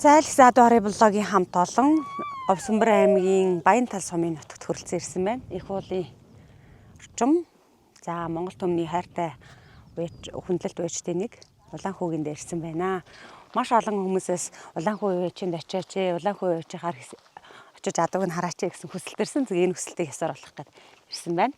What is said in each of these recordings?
Зайлсаад Бары блогийн хамт олон Говьсөнбөр аймгийн Баянтал сумын нутагт хүрэлцэн ирсэн байна. Их уулын орчим. За Монгол түмний хайртай хүндлэлт уяжтын нэг Улаанхүүгийн дээр ирсэн байна. Маш олон хүмүүсээс Улаанхүү уяжинд очиач, Улаанхүү уяжихаар очиж адууг нь хараач гэсэн хүсэлт ирсэн. Тэгээ энэ хүсэлтийг ясаар болох гээд ирсэн байна.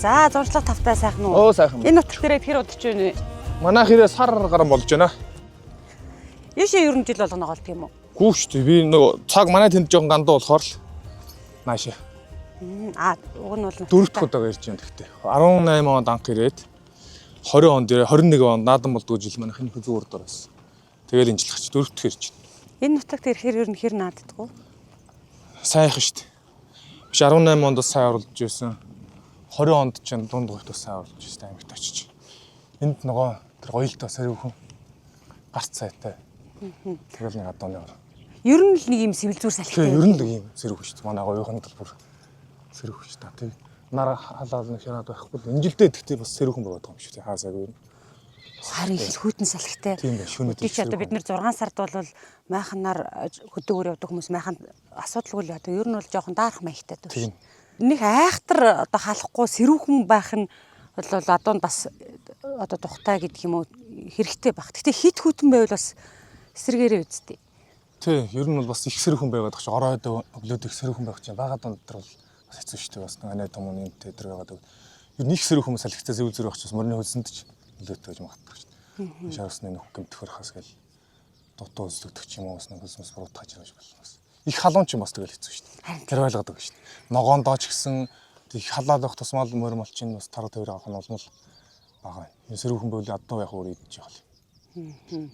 За зуршлага тавтай сайхан уу? Сайхан. Энэ нутаг дээр хэр удаж байна вэ? Манай хэрэг сар гарan болж байна. Яшээ ерөн жил болгоно голт юм уу? Гүү шүү дээ. Би нөгөө цаг манай тэнд жоохон гандуу болохоор л наашаа. Уг нь бол Дөрөвт удаага ирж байна гэхдээ. 18 онд анх ирээд 20 онд 21 онд наадам болдгоо жил манай хин зүг урд орсон. Тэгэл энэ жил хач дөрөвт ирж байна. Энэ нутагт ирэхээр ер нь хэр нааддаггүй? Сайхан шүү дээ. Биш 18 онд бас сайн орлож байсан. 20 онд ч дунд гойт бас сайн орлож байсан аймагт очиж. Энд нөгөө тэр гоёлтой сэрүүхэн гарц сайтай. Тэгэл нэг адууны ор. Ер нь л нэг юм сэвэлзүүр салхитай. Тэгээ ер нь л ийм сэрүүх шүү дээ. Манай гоёхонд л бүр сэрүүх шүү дээ. Тэг нар халаал нэг хянаад байхгүй. Энэ жилдээ тэгтээ бас сэрүүхэн болоод байгаа юм шүү дээ. Хаасаагүй. Харин их хүйтэн салхитай. Тийм байх шөнөд. Тийч одоо бид нэр 6 сард бол майханаар хөдөөгөр явдаг хүмүүс майханд асуудалгүй л одоо ер нь бол жоохон даарах маягтай дөө. Тийм. Нэг айхтар одоо халахгүй сэрүүхэн байх нь бол адуунд бас одоо тухтай гэдэг юм уу хэрэгтэй баг. Гэтэ хит хүтэн байвал бас эсрэгээрээ үздэй. Тий, ер нь бол бас их сэрүүхэн байгаад багч ороод өглөөд их сэрүүхэн байх чинь бага дунд дотор бол бас хэцүү шүү дээ. Бас анаа томны тедэр байгаад. Ер нь их сэрүүхэн салхитай зэв зүрх очиж мөрний хөлсөнд ч өлөөтэй гэж магадгүй шүү дээ. Шаарсны нөх гэмтэх хас гэл дутуу үзлэгдэх ч юм уу бас нэг хөлсөс буруутгаж байгаа юм байна. Их халуун ч юм бас тэгэл хэцүү шүү дээ. Тэр ойлгоод байгаа шүү дээ. Ногоондоо ч гэсэн их халаад байх тусмал мөр молчин бас тарга тавир авах нь олмол бага. Энэ сэрүүхэн байвал адуу яг өөр идэж явах юм.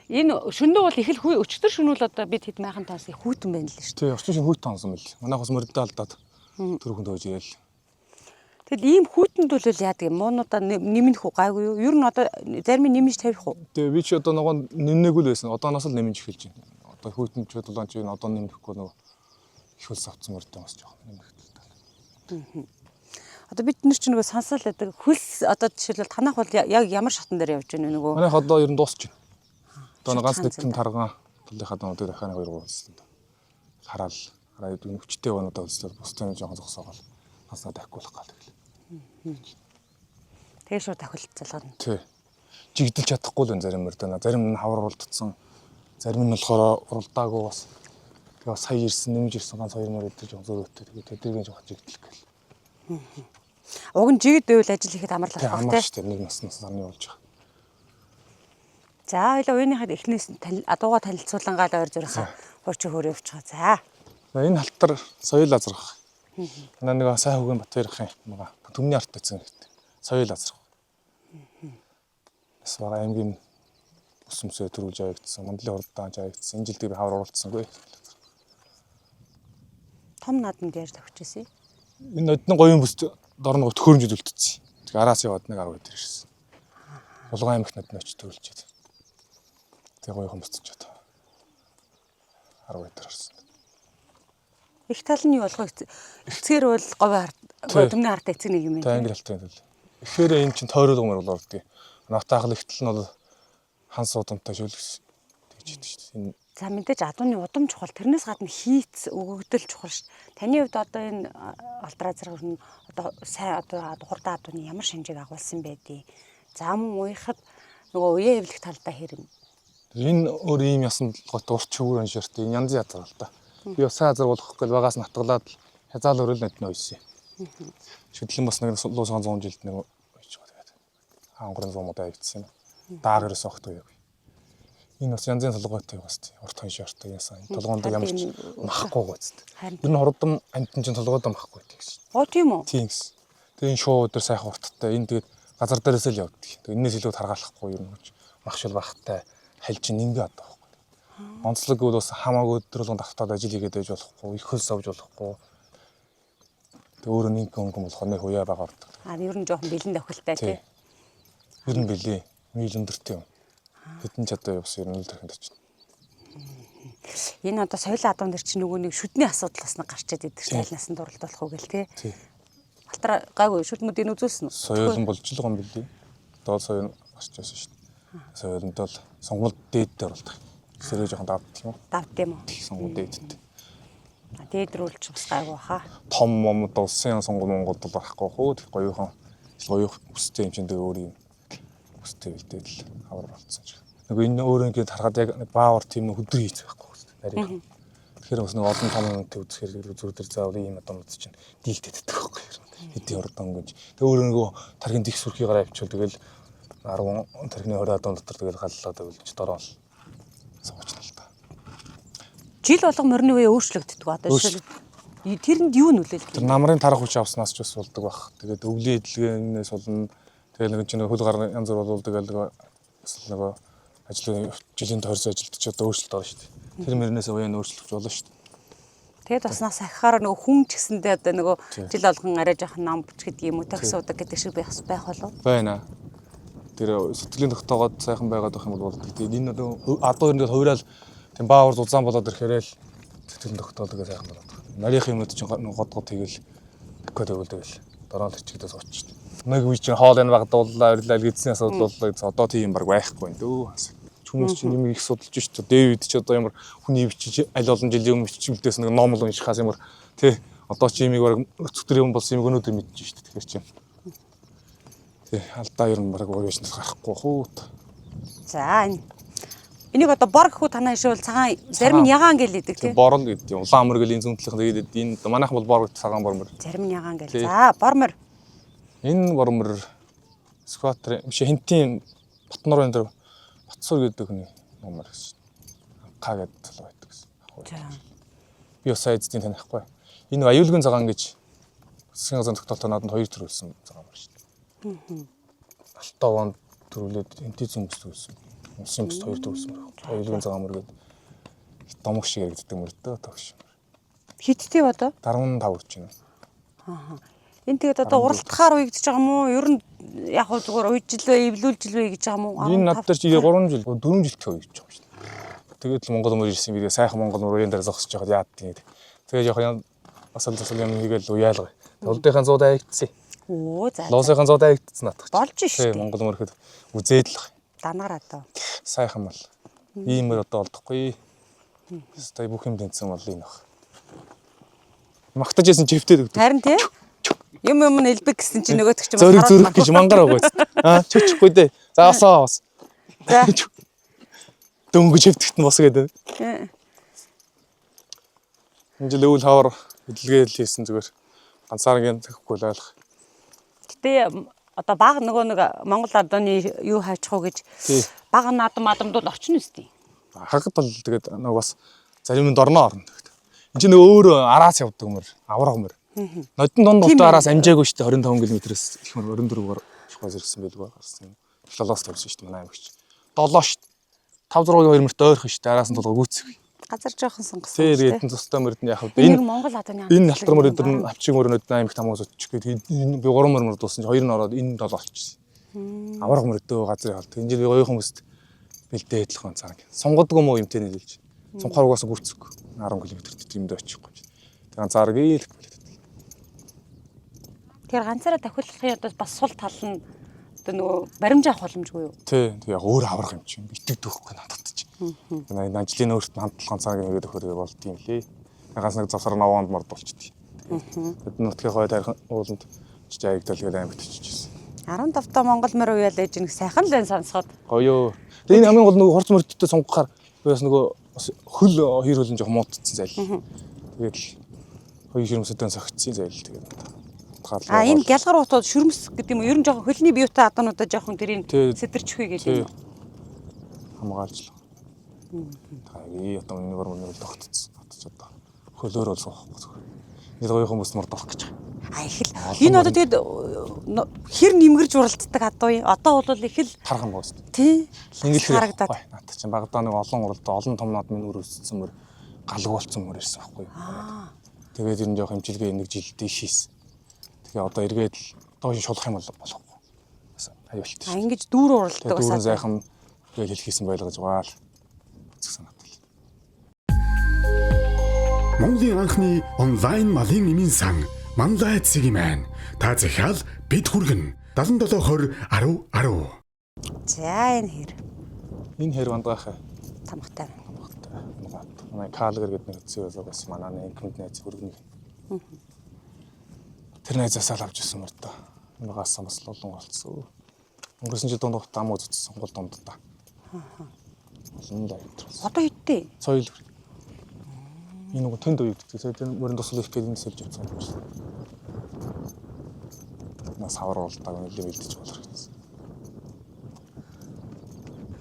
Энэ шөндөө бол их л өчтөр шөнүүл одоо бид хэд майхан тоос их хүйтэн байна л шүү дээ. Тий, орчин шин хүйтэн онсон мэл. Манайх бас мөрөдөө алдаад төрөхөнд хөөж ирээл. Тэгэл ийм хүйтэнд бол яадаг юм муунуудаа нэмэх үү гайгүй юу? Ер нь одоо зарим нь нэмж тавих уу? Тэгээ би ч одоо нөгөө нэмнээгүй л байсан. Одооноос л нэмж эхэлж байна. Одоо хүйтэн ч бодлоо ч одоо нэмэхгүй нөгөө их хөлс авцсан мөрөдөө бас жоохон нэмэх. Одоо бид нар ч нөгөө сонсол байдаг хөлс одоо жишээлбэл танах бол яг ямар шатан дээр явж байна вэ нөгөө? Манайх одоо ер нь дуусч байна. Одоо ганц нэгэн тарган талынхаа донуудыг дахиад 2-3 үлссэн. Хараад хүчтэй бануудаа үлсээд бусдын жоохон зогсоогоо хаснаа дахиулах гал тэгэл. Тэгээ шууд дахиулт залгана. Тий. Жигдэлж чадахгүй л энэ зарим мөрдөө. Зарим нь хавар уралдсан. Зарим нь болохоор уралдаагүй бас. Тэгээ бас сая ирсэн нэмж ирсэн ганц 2 мөр өдөр жоохон зөрөөтэй. Тэгээ тэдэргийн жоохон жигдэлх гэл. Уг нь жигд байвал ажил хийхэд амарлах байх тийм. Амарч тийм нэг наснаас нарны болж байгаа. За хоёлаа уяныхад эхнээс адууга танилцуулангаа л ойр зүрхээ хурч хөөрөө явчихаа. За. Энэ халтар соёл азрах. Манай нэг сайн хөгийн Батбаярхын мага төмний арт байсан хэрэгтэй. Соёл азрах. Бас бага аймгийн ус өмсөө төрүүлж авагдсан. Мандлын хурддаан авагдсан. Энэ жилдээ би хавар уралдсангүй. Том наадамд яаж тавьчихсан юм? Энэ одны говийн бүст дорногоо төхөөрөмжөд үлдсэн. Тэгээ араас яваад нэг 10 өдөр ирсэн. Улгаан аймагт надад очиж төрүүлчихэд. Тэгээ гоё хүмүүстчихэд 10 өдөр ирсэн. Их тал нь юу болох вэ? Эцгээр бол говь төмний харт эцэг нэг юм байна. Англи халтын тал. Ихээр энэ чинь тойрол гомор бол ордгийг. Навтаахал ихтэл нь бол хан суудамтай шүлгс тэгж идэв шүү дээ. За мэдээж адууны удам чухал. Тэрнээс гадна хийц өгөгдөл чухал шүү дээ. Таны хувьд одоо энэ алдраа зэрэг нь одоо сайн одоо хурдан адууны ямар шинжийг агуулсан байдгийг. За мөн уяхад нөгөө уяа эвлэх талдаа хэрэг. Энэ өөр ийм ясан гот урч хөвөр анширт энэ янз язар л да. Би бас сайн азар болох гэж багаас натгалаад хязаал өрөөл надад нойсон. Шүтлэн бас нэг луусан 100 жилд нэг ойж байгаа тэгээд. Хангарын 100 мудаа авчихсан юм. Даар ерөөс огтгүй яг. Энэ бас янзын толгойтой бас урт хон шортой яасан. Толгоонд ямар ч махгүй гоцд. Ер нь хурдан амтэн чинь толгойдоо махгүй гэсэн. Оо тийм үү? Тийм гэсэн. Тэгээ энэ шуу өдөр сайхан урттай. Энэ тэгээд газар дээрээс л явдаг. Тэгээ энэс илүү таргаалахгүй ер нь махшил бахтай хальж ингээ одоо байхгүй. Онцлог бол бас хамаагүй өдөр болгон давтаад ажил хийгээд байж болохгүй, их хөлс авч болохгүй. Тэгээ өөрөө нэг өнгө болох нэг уяа байгаа ордог. Ер нь жоохон бэлэн тохилтой тий. Ер нь бэлээ. Мил өндөртэй юм. Хэдэн ч одоо бас ер нь л төрхөнд очно. Энэ одоо соёлын адуун дээр чинь нөгөө нэг шүдний асуудал бас нэг гарчээд идэг чинь аль насанд дурлуулах уу гэл тий. Балтар гайгүй шүдмүүдийг үзүүлсэн үү? Соёлын болж л байгаа юм билий. Доод соёл гарч байсан шүү дээ. Соёлд бол сонгуульд дээдтэй оруулдаг. Сэрээ жоохон давдаг юм уу? Давд юм уу? Сонгуул дээдтэй. Дээдрүүлж бас гайгүй хаа. Том момд улсын сонгуул Монголд бол байхгүй хөө. Тэг гоёхон өстэй юм чинь тэгээ өөр юм. Өстэй бэлдээд л хавар болцсон ч. Нөгөө энэ өөрөө ингээд харахад яг баавар тийм хөдөр хийц байхгүй хэвчээ. Нарийн. Тэгэхээр бас нэг олон том юмтэй үзэхээр зүр дээр заавал ийм одонууд чинь дийлдэт байдаг байхгүй. Хэдий ордон гэж. Тэгээ өөрөө нөгөө тархин дих сүрхийгээр авчвал тэгэл 10 тархины 20 одон дотор тэгэл галлаад өгөлж дороо сууч л та. Жил болго морины үе өөрчлөгддөг одоо жишээ. Тэрэнд юу нөлөөлдөг? Тэр намрын тарах хүч авснаас ч бас болдог баг. Тэгээд өвлийн эдлэгээс болно. Тэгээд нэг чинь хөл гарны янз бүр болдог гэдэг нөгөө ажлын жилийн тойрсон ажилд ч одоо өөрчлөлт орно шүү дээ. Тэр мөрнөөс уян өөрчлөгдөж болно шүү дээ. Тэгээд бас нас ахихаар нөгөө хүн ч гэсэндээ одоо нөгөө жил болгон арай жоохон ном бүч гэдэг юм уу таксуудаг гэдэг шиг байх болов. Байна. Тэр сэтгэлийн тогтоогоод сайхан байгаад байх юм бол болдог. Тэгээд энэ одоо адуу ингээд хувирал тийм баавар зузаан болоод ирэхээр л сэтгэлийн тогтоолдог сайхан болоод. Нарийнх юмуд чинь годгод тэгэл гэхэд өгөлдөг л дороо төрчигдөөс очиж. Нэг үе чинь хоол энэ багдууллаа урилаа гэдсний асуудал боллоо. Одоо тийм баг байхгүй дөө. Хүмүүс чинь юм их судалж шүү дээ. Дэвид ч одоо ямар хүний бичиж аль олон жилийн өмнө бичигдээс нэг ном л уншихаас ямар тий одоо чи юмыг баг өцгдөр юм болсон юм өнөөдөр мэдчихэж шүү дээ. Тэгэхээр чинь тий алдаа ер нь баг уушнаас гарахгүй хөө. За энийг одоо бор гэхүү танаа ишүүл цагаан зарим нь ягаан гэл идэг тий. Борл гэдэг юм. Улаан мөр гэл энэ зүүнтлэх тэгээд энэ манайхан бол бор гэдэг цагаан бормор. Зарим нь ягаан гэл. За бормор. Энэ бормор скватер биш хинтийн Батнор энэ Батсуур гэдэг хүний номер гэсэн. Ка гэдэг залуу байдаг гэсэн. Би бас сайдтын танихгүй. Энэ аюулгүй цагаан гэж засгийн газрын тогтоолтоор надад 2 төр үлсэн цагаан бар шүү дээ. Алтаа вон төрүүлээд энтиз хүмүүс төрүүлсэн. Улсын бус 2 төр үлсэн байна. Аюулгүй цагаан мөр гэдэг домог шиг яригддаг мөрдөө тогш. Хиттэй одоо? 15 гэж байна. Энэ тэгээд одоо уралтахаар уягдж байгаа юм уу? Ер нь яг хөө зүгээр уйжилвэ, эвлүүлжилвэ гэж байгаа юм уу? Энэ надад чи 3 жил, 4 жилтэй уягдж байгаа юм шүү дээ. Тэгээд л Монгол мөр ирсэн бидээ сайхан Монгол мөр уян дээр зогсож байхад яаддаг. Тэгээд жоохон асал юм хийгээл уяалга. Улдынхаа 100 аягдсан. Оо за. Луусынхаа 100 аягдсан надад. Болж шүү дээ. Монгол мөр хэд үзээд л. Данаар одоо. Сайхан бол. Ийм мөр одоо олдохгүй. Стай бүх юм тэнцсэн бол энэ баг. Магтаж ясан чивтэй өгдөг. Харин тий. Юм нэлбэг гэсэн чинь нөгөөдөг ч юм уу. Зөрөг гэж мангар байгаа. Чөчөхгүй дээ. За осоо ос. За. Дөнгөж хөвтгт нь бос гэдэг. Энэ жил өвөл хавар хөдөлгөөл хийсэн зүгээр. Ганцаараа тэгэхгүй л ойлгох. Гэтэ одоо баг нөгөө нэг Монгол ардны юу хайчих уу гэж баг наадамдууд очно үстэй. Хагад бол тэгээд нөгөө бас зарим нь дорноо орно гэдэг. Энд чинь өөр араас явдаг мөр, авраг мөр. Нодон донд утаараас амжаагүй шүү дээ 25 км-с их мөр 24-оор шихваз ирсэн байлгүй гарсан. Лолоос тавьсан шүү дээ манай аймагч. 7 шүү дээ. 5-6-2 мөрт ойрхон шүү дээ. Араас нь толгой гүцэх. Газар жоохон сонгосон. Тэр эдэн цустай мөрд нь яхав. Энэ Монгол адны энэ алтар мөр өдөр нь авчиг мөрнөд аймагт хамгаалж очих гээд энэ би 3 мөр дууссан чинь 2 нь ороод энэ 7 болчихсон. Авраг мөрдөө газрын халт. Энэ жил гоё хүмүүст бэлдээд л хон цаана. Сонгодгүй мó юмтэй нийлж. Сунхаар угаасаа гүрцэхгүй. 10 км-т юмд очихгүй. Тэгээ цаарг ийл. Тэгэхээр ганцаараа тахиулахын одоо бас сул тал нь одоо нөгөө баримж авах боломжгүй юу? Тий, яг өөр аврах юм чинь итгэдэггүй надад чинь. Энэ ажлын өөрт хамтлан цааг нэгээд өгөхөөр болд юм лээ. Ягаас нэг завсар наваанд морд болчихдээ. Бид нутгийн хой тарих ууланд ч аягдал гээд аймагт очижсэн. 15 та Монгол мөр уяал ээж нэг сайхан л энэ сонсоход. Гоёо. Тэгээ энэ хамгийн гол нөгөө хорц мөрдтэй сонгохоор бас нөгөө хөл хоёр хөлн жоох муутцсан зайл. Тэгээд хоёр ширмсэдэн согцсон зайл тэгээд. Энэ гялгар уутууд шүрмс гэдэг юм уу? Ер нь жоохон хөлний биетэй адаануудаа жоохон тэрийг сэтэрчихвэ гэдэг юм. Хамгаалж л. Тэгээ одоо энэ гор мөр тогтцсон. Татч одоо хөлөөр бол суухгүй зүгээр. Нэг гоё хүмүүс мөр дох гэж. Их л. Энэ одоо тэгээд хэр нэмгэрж уралддаг адуу. Одоо бол их л харах юм байна. Тий. Ингэж харагдаад. Надад чинь Багдаа нэг олон уралдаа олон том наадмын мөр өссөн мөр галг болцсон мөр ирсэн байхгүй юу. Тэгээд ер нь жоох хэмжилгээ нэг жилдээ хийсэн. Тэгээ одоо эргээд доош шулах юм бол болохгүй. Бас аюултай шүү. Ингэж дүүр уралдаг Дүүрэн зайхан гэж хэлхийсэн байлгаж байгаа л үзэх санаатай. Монголын анхны онлайн малын эмийн сан Манлай Цэгимэн та захиал бид хүргэн 7720 1010. За энэ хэр Энэ хэр бандгаах тамгатай. манай Калгар гэдэг нэг хэсэг байгаас манай инкэмд найз хүргэнэ. Тэр найзаасаа л авч ирсэн мөр та. Нугаас бас олон болцсон. Өнгөрсөн жил дунд хот ам үзсэн сонгол дунд та. Олон л авчихсан. Одоо хиттэй. Соёл. Энэ нэг тэнд үе гэдэг. Сая тэр мөрөнд тусал их гэдэг нь сэлж авсан юм шиг. Нас хавруулдаг нэлээд бэлдэж болох гэсэн.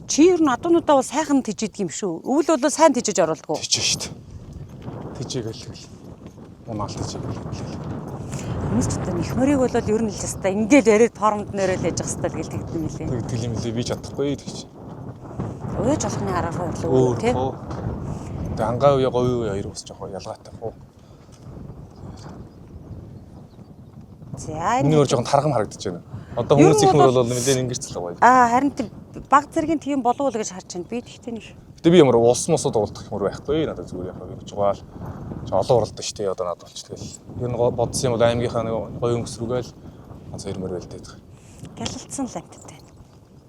Чи ер нь адуунуудаа бол сайхан тижээдэг юм шүү. Өвөл бол сайн тижээж оруулдаг уу? Тижээ шүү дээ. Тижээгээл. Унаал тижээгээл. Хүмүүс ч гэдэг их мөрийг бол ер нь л хэвээр ингээл яриад формд нэрэл яж хэвээр л гэл тэгдэг юм лээ. Тэгдэг юм лээ би чадахгүй гэж. Өөж болохны арга бодлоо тий. Тэгээ ангаа үе говь үе хоёр бас жоохон ялгаатай хөө. За миний өөр жоохон таргам харагдаж байна. Одоо хүмүүс их мөр бол нэлээд ингэрцэл байгаа. Харин баг зэргийн тийм болов уу гэж харж байна. Би тэгтээ нэг. Гэтэ би ямар ус мосод уулдах юм байхгүй. Надад зүгээр яхаа гэж байгаа л. Олон уралдаа шүү дээ одоо надад болч тэгэл. Ер нь бодсон юм бол аймгийнхаа нэг гоё өнгөсрүүгээл ганц хоёр мөр байлдаад байгаа. Гялалцсан л амттай.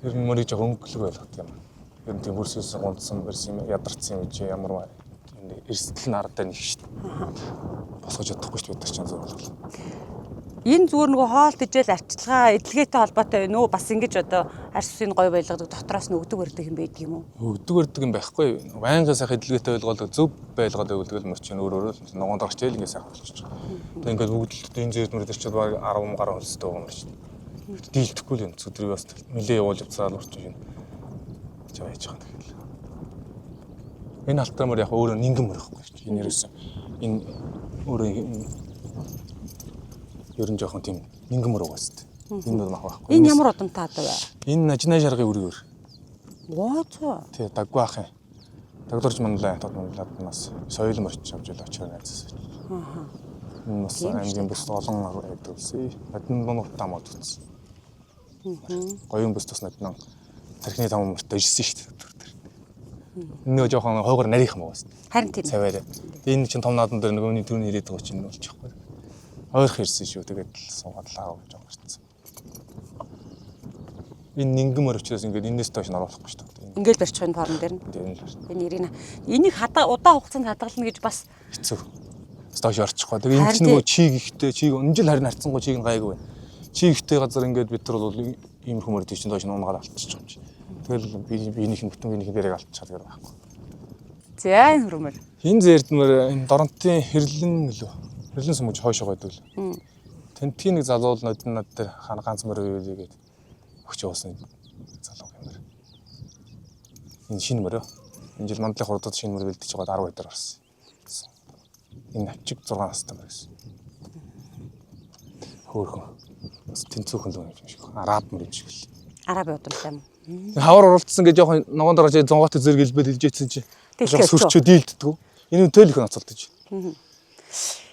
Ер нь мөрийг жоохон өнгөлөг байлгах юм. Ер нь тийм хөрсөөс гонцсон барьсан юм ядарсан юм чи ямар эрсдэл нарадаа нэг шүү дээ. Босгож чадахгүй шүү дээ бид нар ч зөв болов. Энэ зүгээр нөгөө хоол тижэл арчилгаа эдлгээтэй холбоотой байна уу? Бас ингэж одоо арьс усыг гоё байлгадаг дотроос нь өгдөг өрдөг юм байдаг юм уу? Өгдөг өрдөг юм байхгүй. Байнгын сайхан эдлгээтэй байлгаад зөв байлгаад өгдөг мөр чинь өөрөө ногоон дарагч ил ингэ сайхан болчих. Тэгээ ингээд бүгд энэ зээл мөр дээр ч баг 10 гаруй хөлстэй байгаа юм чинь. Дийлдэхгүй л юм. Өдрийг бас нилээ явуулж авцаал урчин юм. Чаа яж байгаа тэгэхээр. Энэ алтан мөр яг өөрөө нингэн мөр байхгүй. Энэ ерөөсөн энэ өөрөө ер нь жоохон тийм нингэн мөр угаас тээ. Энэ бол мах байхгүй. Энэ ямар удамтай одоо вэ? Энэ ажнаа шаргын үргээр. Гоо. Тий, дагваах юм. Дагдурч манлаа тодмонлаад нас соёл мөрч авч ил очоор найзаас. Аа. Энэ бас аймгийн бүс олон байдаг үлсээ. Адин бонот тамаад үзсэн. Аа. Гоён бүс тус наднаа тархины там мөртөө ижсэн шүү дээ. Энэ жоохон хойгоор нарийнх юм уус. Харин тийм. Цаваараа. Энэ чинь том наадан дээр нөгөөний төрний ирээд байгаа чинь болчихгүй. Ойрох ирсэн шүү. Тэгээд л суугадлаа гэж өнгөрцөн. Энэ нингэн мөр учраас ингээд энэс доош оруулахгүй шүү дээ. Ингээл барьчих энэ форм дээр нь. Энэ л. Энэ ирина. Энийг удаа хугацаанд хадгална гэж бас хэцүү. Доош орчихгоо. Тэгээд энэ чинь нөгөө чиг ихтэй, чиг өнжил харин харцсангүй чиг нь гайгүй байна. Чиг ихтэй газар ингээд бид нар бол иймэрхүү мөр тийч доош нь унгаад алдчихж байгаа юм чи. Тэгэл биенийх нь бүтэн биенийх дээрээ алдчихад байгаа байхгүй. За энэ хөрмөр. Энэ зэрдмэр энэ доронтын хэрлэн лөө. Хэрлэн сүмж хойшоо байдаг л. Тэнтгийн нэг залуу нод над дээр ганц мөр үйгээд өгч явуулсан залуу юм. Энэ шинэ мөрөө. Энэ жил мандлын хурдад шинэ мөр бэлдэж байгаа 10 өдөр гарсан. Энэ авчиг 6 настай мөр гэсэн. Хөөхөн. Бас тэнцүүхэн л юм шиг. Араб мөр юм шиг л. Арабын удамтай юм. Хавар уралдсан гэж жоохон ногоон дараач зонгоотой зэрэг илбэл хэлжээдсэн чи. Сөрчөө дийлддэг. Энэ төөл их нацалдаж.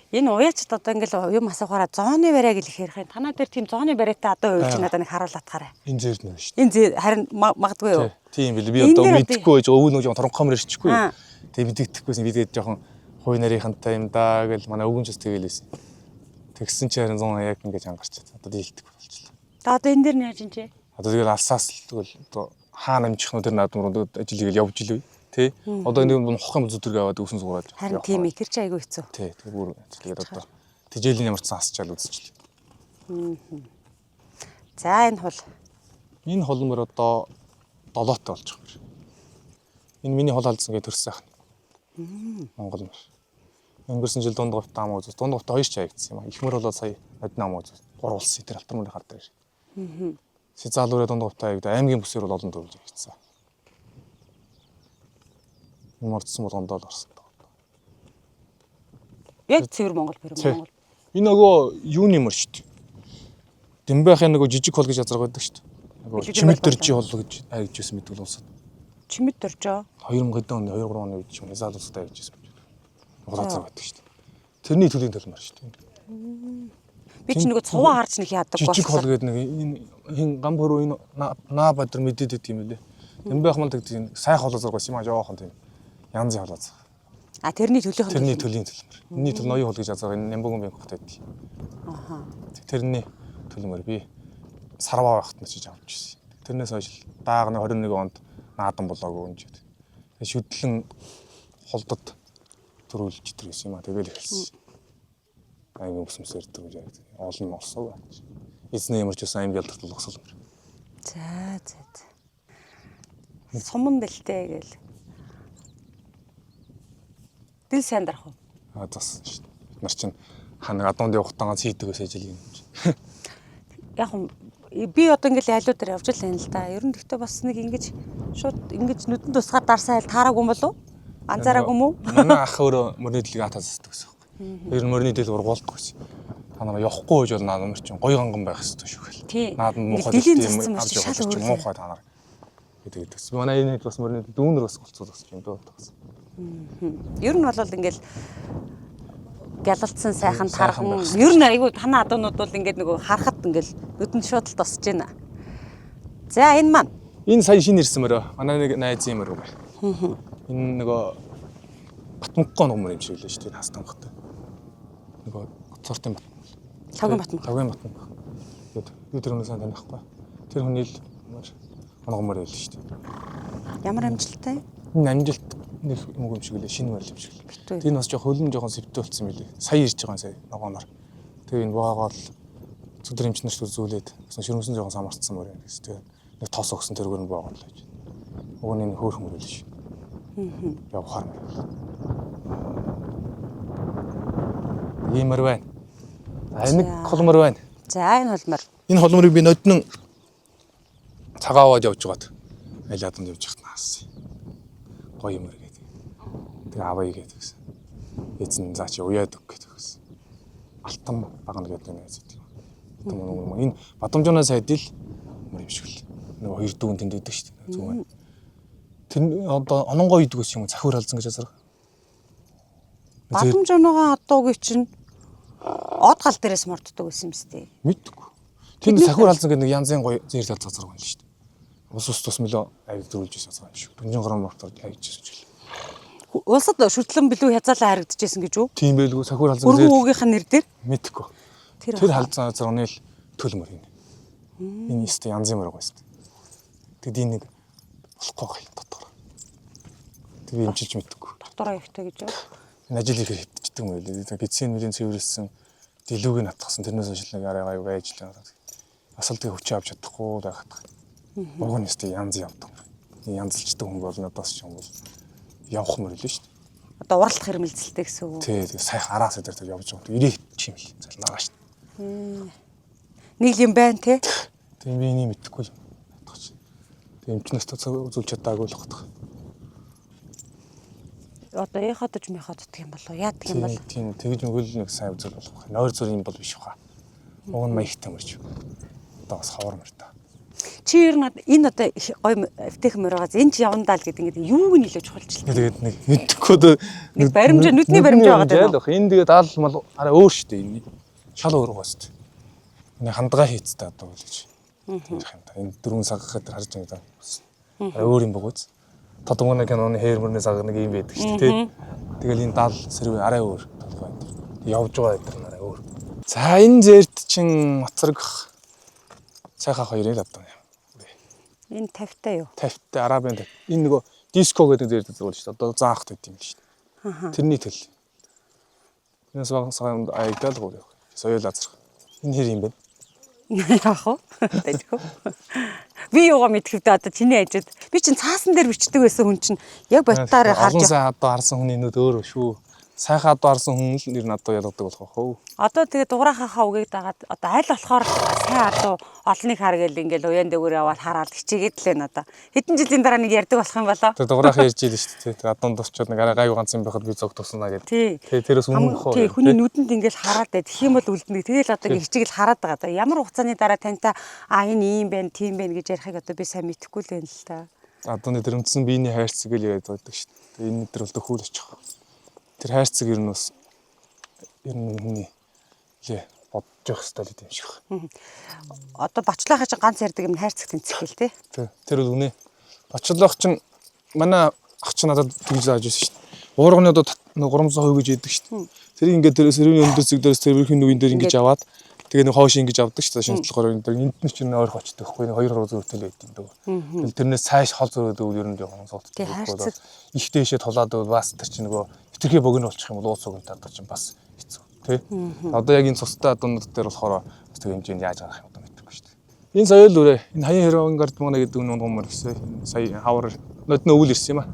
Энэ уяачд одоо ингээл юм асуухаараа зооны барай гэж их ярих юм. Танаа дээр тийм зооны барайтай одоо уйлж надад нэг харуулаатгаарай. Энэ зэр нэр шүү. Энэ зэр харин магадгүй юу? Тийм билээ. Би одоо мэдхгүй байж өвөө нэг жоохон торонхоо мөр ирчихгүй. Тэгээ мэддэгдэхгүйсэн бидгээд жоохон хуй нарийнхантай юм даа гэл манай өвгөнчс тэгэлээсэн. Тэгсэн чи харин 100 яг ингэж ангарчаад одоо дийлдэхгүй болчихлоо. Одоо энэ дээр нь яаж юм чи? Одоо тэгэл алсаас л тэгэл одоо хаана амжих нь тэр наадмууд ажил хийгээл явж илвэ. Тэ. Одоо энэ хох юм зүтрэг аваад өсөн суураад. Харин тийм ээ тэр чи айгүй хэцүү. Тий, тэг бүр тэгээд одоо тижээлийн ямарчсан асчаал үзчихлээ. За энэ хол. Энэ холмор одоо 7-той болж байгаа юм. Энэ миний хол алдсан гэж төрсөн сайхан. Монгол мөр. Өнгөрсөн жил дунд говт ам үзсэн. Дунд говт хоёр ч хаягдсан юм. Ихмөр болоо сая одны ам үзсэн. 3 улсын тэр алтар мөрийн хар дээр. Сизалуурэ дунд говт хаягд аймгийн бүсээр бол олон төрүүлж хаягдсан. Мордсон болгондоо л орсон. Яг цэвэр Монгол Монгол. Энэ нөгөө юуны мөр шүү дээ. Дэмбайхын нөгөө жижиг хол гэж язраг байдаг шүү дээ. Нөгөө чимэл дөржи хол гэж хайж байсан мэдвэл уусаад. Чимэл дөржөө 2000 оны 2-3 оны үед чинь Изаал улстай хайж байсан. Монгол язраг байдаг шүү дээ. Тэрний төлийн төлмөр шүү дээ. Би ч нэг цуваа харж нэг яадаг жижиг хол гэдэг нэг энэ хин гам хөрөө энэ наа бадар мэдээд идэв юм лээ. Тэм байх мал гэдэг сайх холоо зургаас юм аа жоохон тийм янзын холоо зураг. А тэрний төлөөх Тэрний төлийн төлмөр. Энийний төл ноён хол гэж азаа энэ Нямбогон банк хотод байдгийг. Аха. Тэрний төлмөр би сарваа байхад нь чиж авч ирсэн. Тэрнээс хойш даагны 21 онд наадан болоогүй юм жид. Тэгээ шүтлэн холдод төрүүлж итэр гэсэн юм аа. Тэгэл эхэлсэн. Аймаг өсмөсөр ирдэг гэж яг олон олсоо байна. Эзнээ ямарч бас аймаг ялдагт болгосол. За. Суман бэлтэй гээл. Дил сайн дарах уу? Зас шүү дээ. Нар чинь ханаг адуунд явахтагаа цийдгээс ажил юм. Яг би одоо ингээл айлуу дээр явж л байна л да. Ер нь гэхдээ бас нэг ингэж шууд ингэж нүдэн тусгаар дарсаа айл таараагүй юм болов? Анзаараагүй юм уу? Манай ах өөрөө мөрний дэлийг атаас зүтдэг гэсэн юм. Ер нь мөрний дэл ургуулдаг гэсэн. Та нараа явахгүй гэж бол наад нар чинь гоё ганган байх хэрэгтэй шүү хэл. Наад нь муухай юм авч шал өөр муухай та нар гэдэг. Манай энэ хэд бас мөрний дүүнэр бас голцуулсан юм дөө тагс. Ер нь бол ингээл гялалцсан сайхан тархан ер нь айгүй танаа адуунууд бол ингээд нөгөө харахад ингээл нүдэнд шууд л тосч байна. За энэ маань энэ сая шинэ ирсэн мөрөө. Манай нэг найзын мөрөө бай. Энэ нөгөө Батмунхгой номер юм шиг лээ шүү дээ хастан багтай. Нөгөө цортын бат. Тавган Батмунх. Тавган Батмунх. Тэгээд тэр хүнээс танихгүй. Тэр хүний л оногомор байл шүү дээ. Ямар амжилттай? Энэ амжилт нэг юм шиг лээ шинэ мөр юм шиг лээ. Тэр нь бас хөлн жоохон сэвтэй болсон мөлий. Сая ирж байгаа сая ногооноор. Тэгээ энэ ваагаал зүдэр эмчнэрт үзүүлээд ширмсэн жоохон самарцсан мөр юм гэсэн. Тэгээ нэг тос өгсөн тэргээр нь бооголоо гэж. Уг нь энэ хөөрхөн мөр л шүү. Явахаар мөр. Иймэр байна. Нэг холмор байна. За энэ холмор. Энэ холморыг би ноднон цагаа аваад явж байгаад аль яданд явж байхад наасан. Гоё юмэр гэдэг. Тэгээ авъя гэдэг гэсэн. Эзэн заа чи уяад өг гэдэг гэсэн. Алтан багна гэдэг нэг зүйл. Энэ Бадамжууна сайдил мөр юм шиг л. Нэг хоёр дүүн тэнд идэг шүү дээ. Зүг байна. Тэр одоо ононгоо идэг гэсэн юм захиур халзан гэж асар. Бадамжуунагаа адуугийн чинь од гал дээрээс морддог гэсэн юм сте. Мэдгүй. Тэр захиур халзан гэдэг нэг янзын гоё зээл талцаар байна шүү дээ. Ус тус мөлөө авид дөрүүлж байсан юм шүү. 400 грамм мортод авчихсан ч гэлээ. Улсад шүтлэн билүү хязаалаа харагдчихсэн гэж үү? Тийм байлгүй сахиур халзан зээл. Өргөн үгийнхэн нэр дээр мэдгүй. Тэр халзан зурны л төлмөр юм. Энэ өстө янзын мөр гоё өстө. Тэгэд энэ нэг болохгүй гай дотор. Тэг эмчилж мэдгүй. Доктороо ихтэй гэж юу? Энэ ажил их хэвдчихдэг юм байлээ. Гидсийн нүдийн цэвэрлсэн дэлгүүг нь атгасан тэрнээс хойш нэг арай гай ажиллаа. Асалтыг хүчээ авч чадахгүй байгаад. Уг нь өстө янз явдаг. Янзлждаг хүн бол надаас ч юм бол явах мөр л шүү дээ. Одоо уралдах хэрмэлзэлтэй гэсэн үг. Тий, сайхан араас дээр явж байгаа. Ирээ чим л залнаагаа шүү дээ. Нэг юм байна те. Тийм би энийг мэдэхгүй юм. Тийм эмчнээс үзүүлж чадаагүй л багтах. Одоо яхадаж мэхаддаг юм болоо яадаг юм бол. Тийм тэгж мөгөл нэг сайн үзэл болох. Нойр зүр юм бол биш хаа. Уг нь маягтай мөрч. Одоо бас хавар мөр та. Чи ер нь энэ одоо гоё эвтэйхэн мөр байгаа. Энэ чи явандаа л гэдэг ингээд юуг нь илүү чухалчлаа. Тэгээд нэг мэдхгүй нэг баримжаа нүдний баримжаа байгаа даа. Энэ тэгээд аал мал арай өөр шүү дээ энэ. Шал өөр байгаа шүү дээ. Энэ хандгаа хийцтэй одоо л гэж. Тийм юм та. Энэ дөрвөн саг гэхэд харж байгаа юм. Арай өөр юм богоц. Тодгоны киноны хээрмөрний саг нэг юм байдаг шүү дээ. Тэгэл энэ даал сэрвэ арай өөр толгой энэ. Явж байгаа гэдэг нь арай өөр. За энэ зээрт чин моцрог сайхан хоёр л одоо. Энэ 50-тай юу? 50-тай арабын 50. Энэ нөгөө диско гэдэг зээрт зүйл шүү дээ. Одоо заахт байт юм л шүү дээ. Тэрний төл. Энэс багсаа айдал гоо. Соёл азрах. Энэ хэр юм бэ? Яах вэ? Тэжгүй. Би юугаа мэдхэвдээ одоо чиний ажид. Би чинь цаасан дээр бичдэг байсан хүн чинь яг бодтоор харж байгаа. Одоо харсан хүний нүд өөр шүү. Сайхан адуу харсан хүн л нэр надад ялгадаг болох хөө. Одоо тэгээ дугаархаа үгийг дагаад одоо аль болохоор сайн адуу олныг хар гэл ингээл уян дээгүүр яваад хараад хичээгээд л байна одоо. Хэдэн жилийн дараа нэг ярьдаг болох юм болоо. Тэгээ дугаархаа ярьж ийлээ шүү дээ. Тэгээ адуунд тусчод нэг арай гайгүй ганц юм байхад би зог туснаа гэдэг. Тэгээ тэрээс өмнөх хоо. Тий хүний нүдэнд ингээл хараад байд. Тэгэх юм бол үлдэнэ. Тэгээл одоо хичээгэл хараад байгаа. Одоо ямар хугацааны дараа тантай энэ ийм байна, тийм байна гэж ярихыг одоо би сайн мэдэхгүй л байна л та. Адууны дэрэмдсэн биений хайрцаг л яриад байдаг шүү дээ. Тэгээ энэ дээр бол төхөөл очих. Тэр хайрцаг ер нь бас ер нь хүний лээ бодож явах хэрэгтэй юм шиг байна. Одоо бочлохоо чинь ганц ярддаг юм хайрцаг тэнцэх гээл тий. Тэр бол үнэ. Бочлох чинь манай ах чинь надад тэгж зааж байсан шүү дээ. Уурганы одоо 300% гэж яддаг шүү дээ. Тэр ингээд тэр сэрвийн өндөсөг дээрс тэрвэрхийн нүгэн дээр ингэж аваад тэгээ нэг хоош ингэж авдаг шүү дээ. Шинжлэх ухааны дээр энд нь чинь ойрхон очдог байхгүй. 2 зөртөл байд юм дөө. Тэрнээс цааш хол зөрөөд өвл ер нь жоохон сууддаг. Хайрцаг их дээшээ тулаад бас тэр чинь нөгөө хитрхи богино болчих юм бол ууц уг таадаг чинь бас хэцүү тий. Одоо яг энэ цустай дундад дээр болохоор бас тэг хэмжээнд яаж гарах юм одоо мэдэхгүй шүү дээ. Энэ соёл үрээ энэ хаян хэрвэн гард мана гэдэг нэг гомор гэсэн сая хавар нотны өвөл ирсэн юм аа.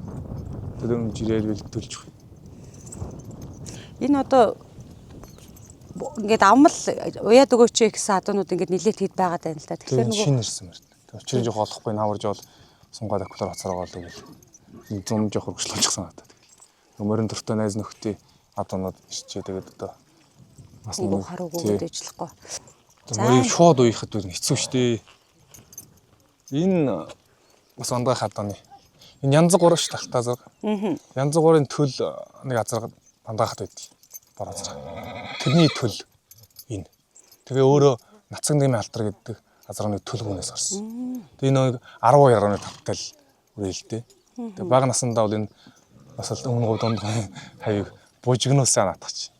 Тэр юм жирэл бэлтүүлж байгаа. энэ одоо ингээд амл уяад өгөөч гэсэн адуунууд ингээд нилээд хэд байгаад байна л та. Тэгэхээр нөгөө шинэ ирсэн мэр. Тэр учрыг жоох олохгүй наварж бол сунгаад акулаар хацараагаа л үгүй. Зум жоох хөргөжлөжсөн надад. Тэгэл. Мөрөн дөртөө найз нөхдий адуунууд ирчээ тэгээд одоо бас нэг харуугүй дэжлэхгүй. Мөрийг шууд уяхад үр хэцүү шттэ. Энэ бас андгай хаданы. Энэ янз бүр ш талтаа зэрэг. Янз бүрийн төл нэг азар андгайхад байдгийг бор азар. Тэрний төл энэ. Тэгээ өөрөө нацаг нэмийн алтар гэдэг азрын төл хүнээс гарсан. Тэгээ нэг 12.5 тал үрээлтэй. Тэгээ бага насандаа бол энэ бас л өмнө говь донд хавийг бужигноосаа наатгач.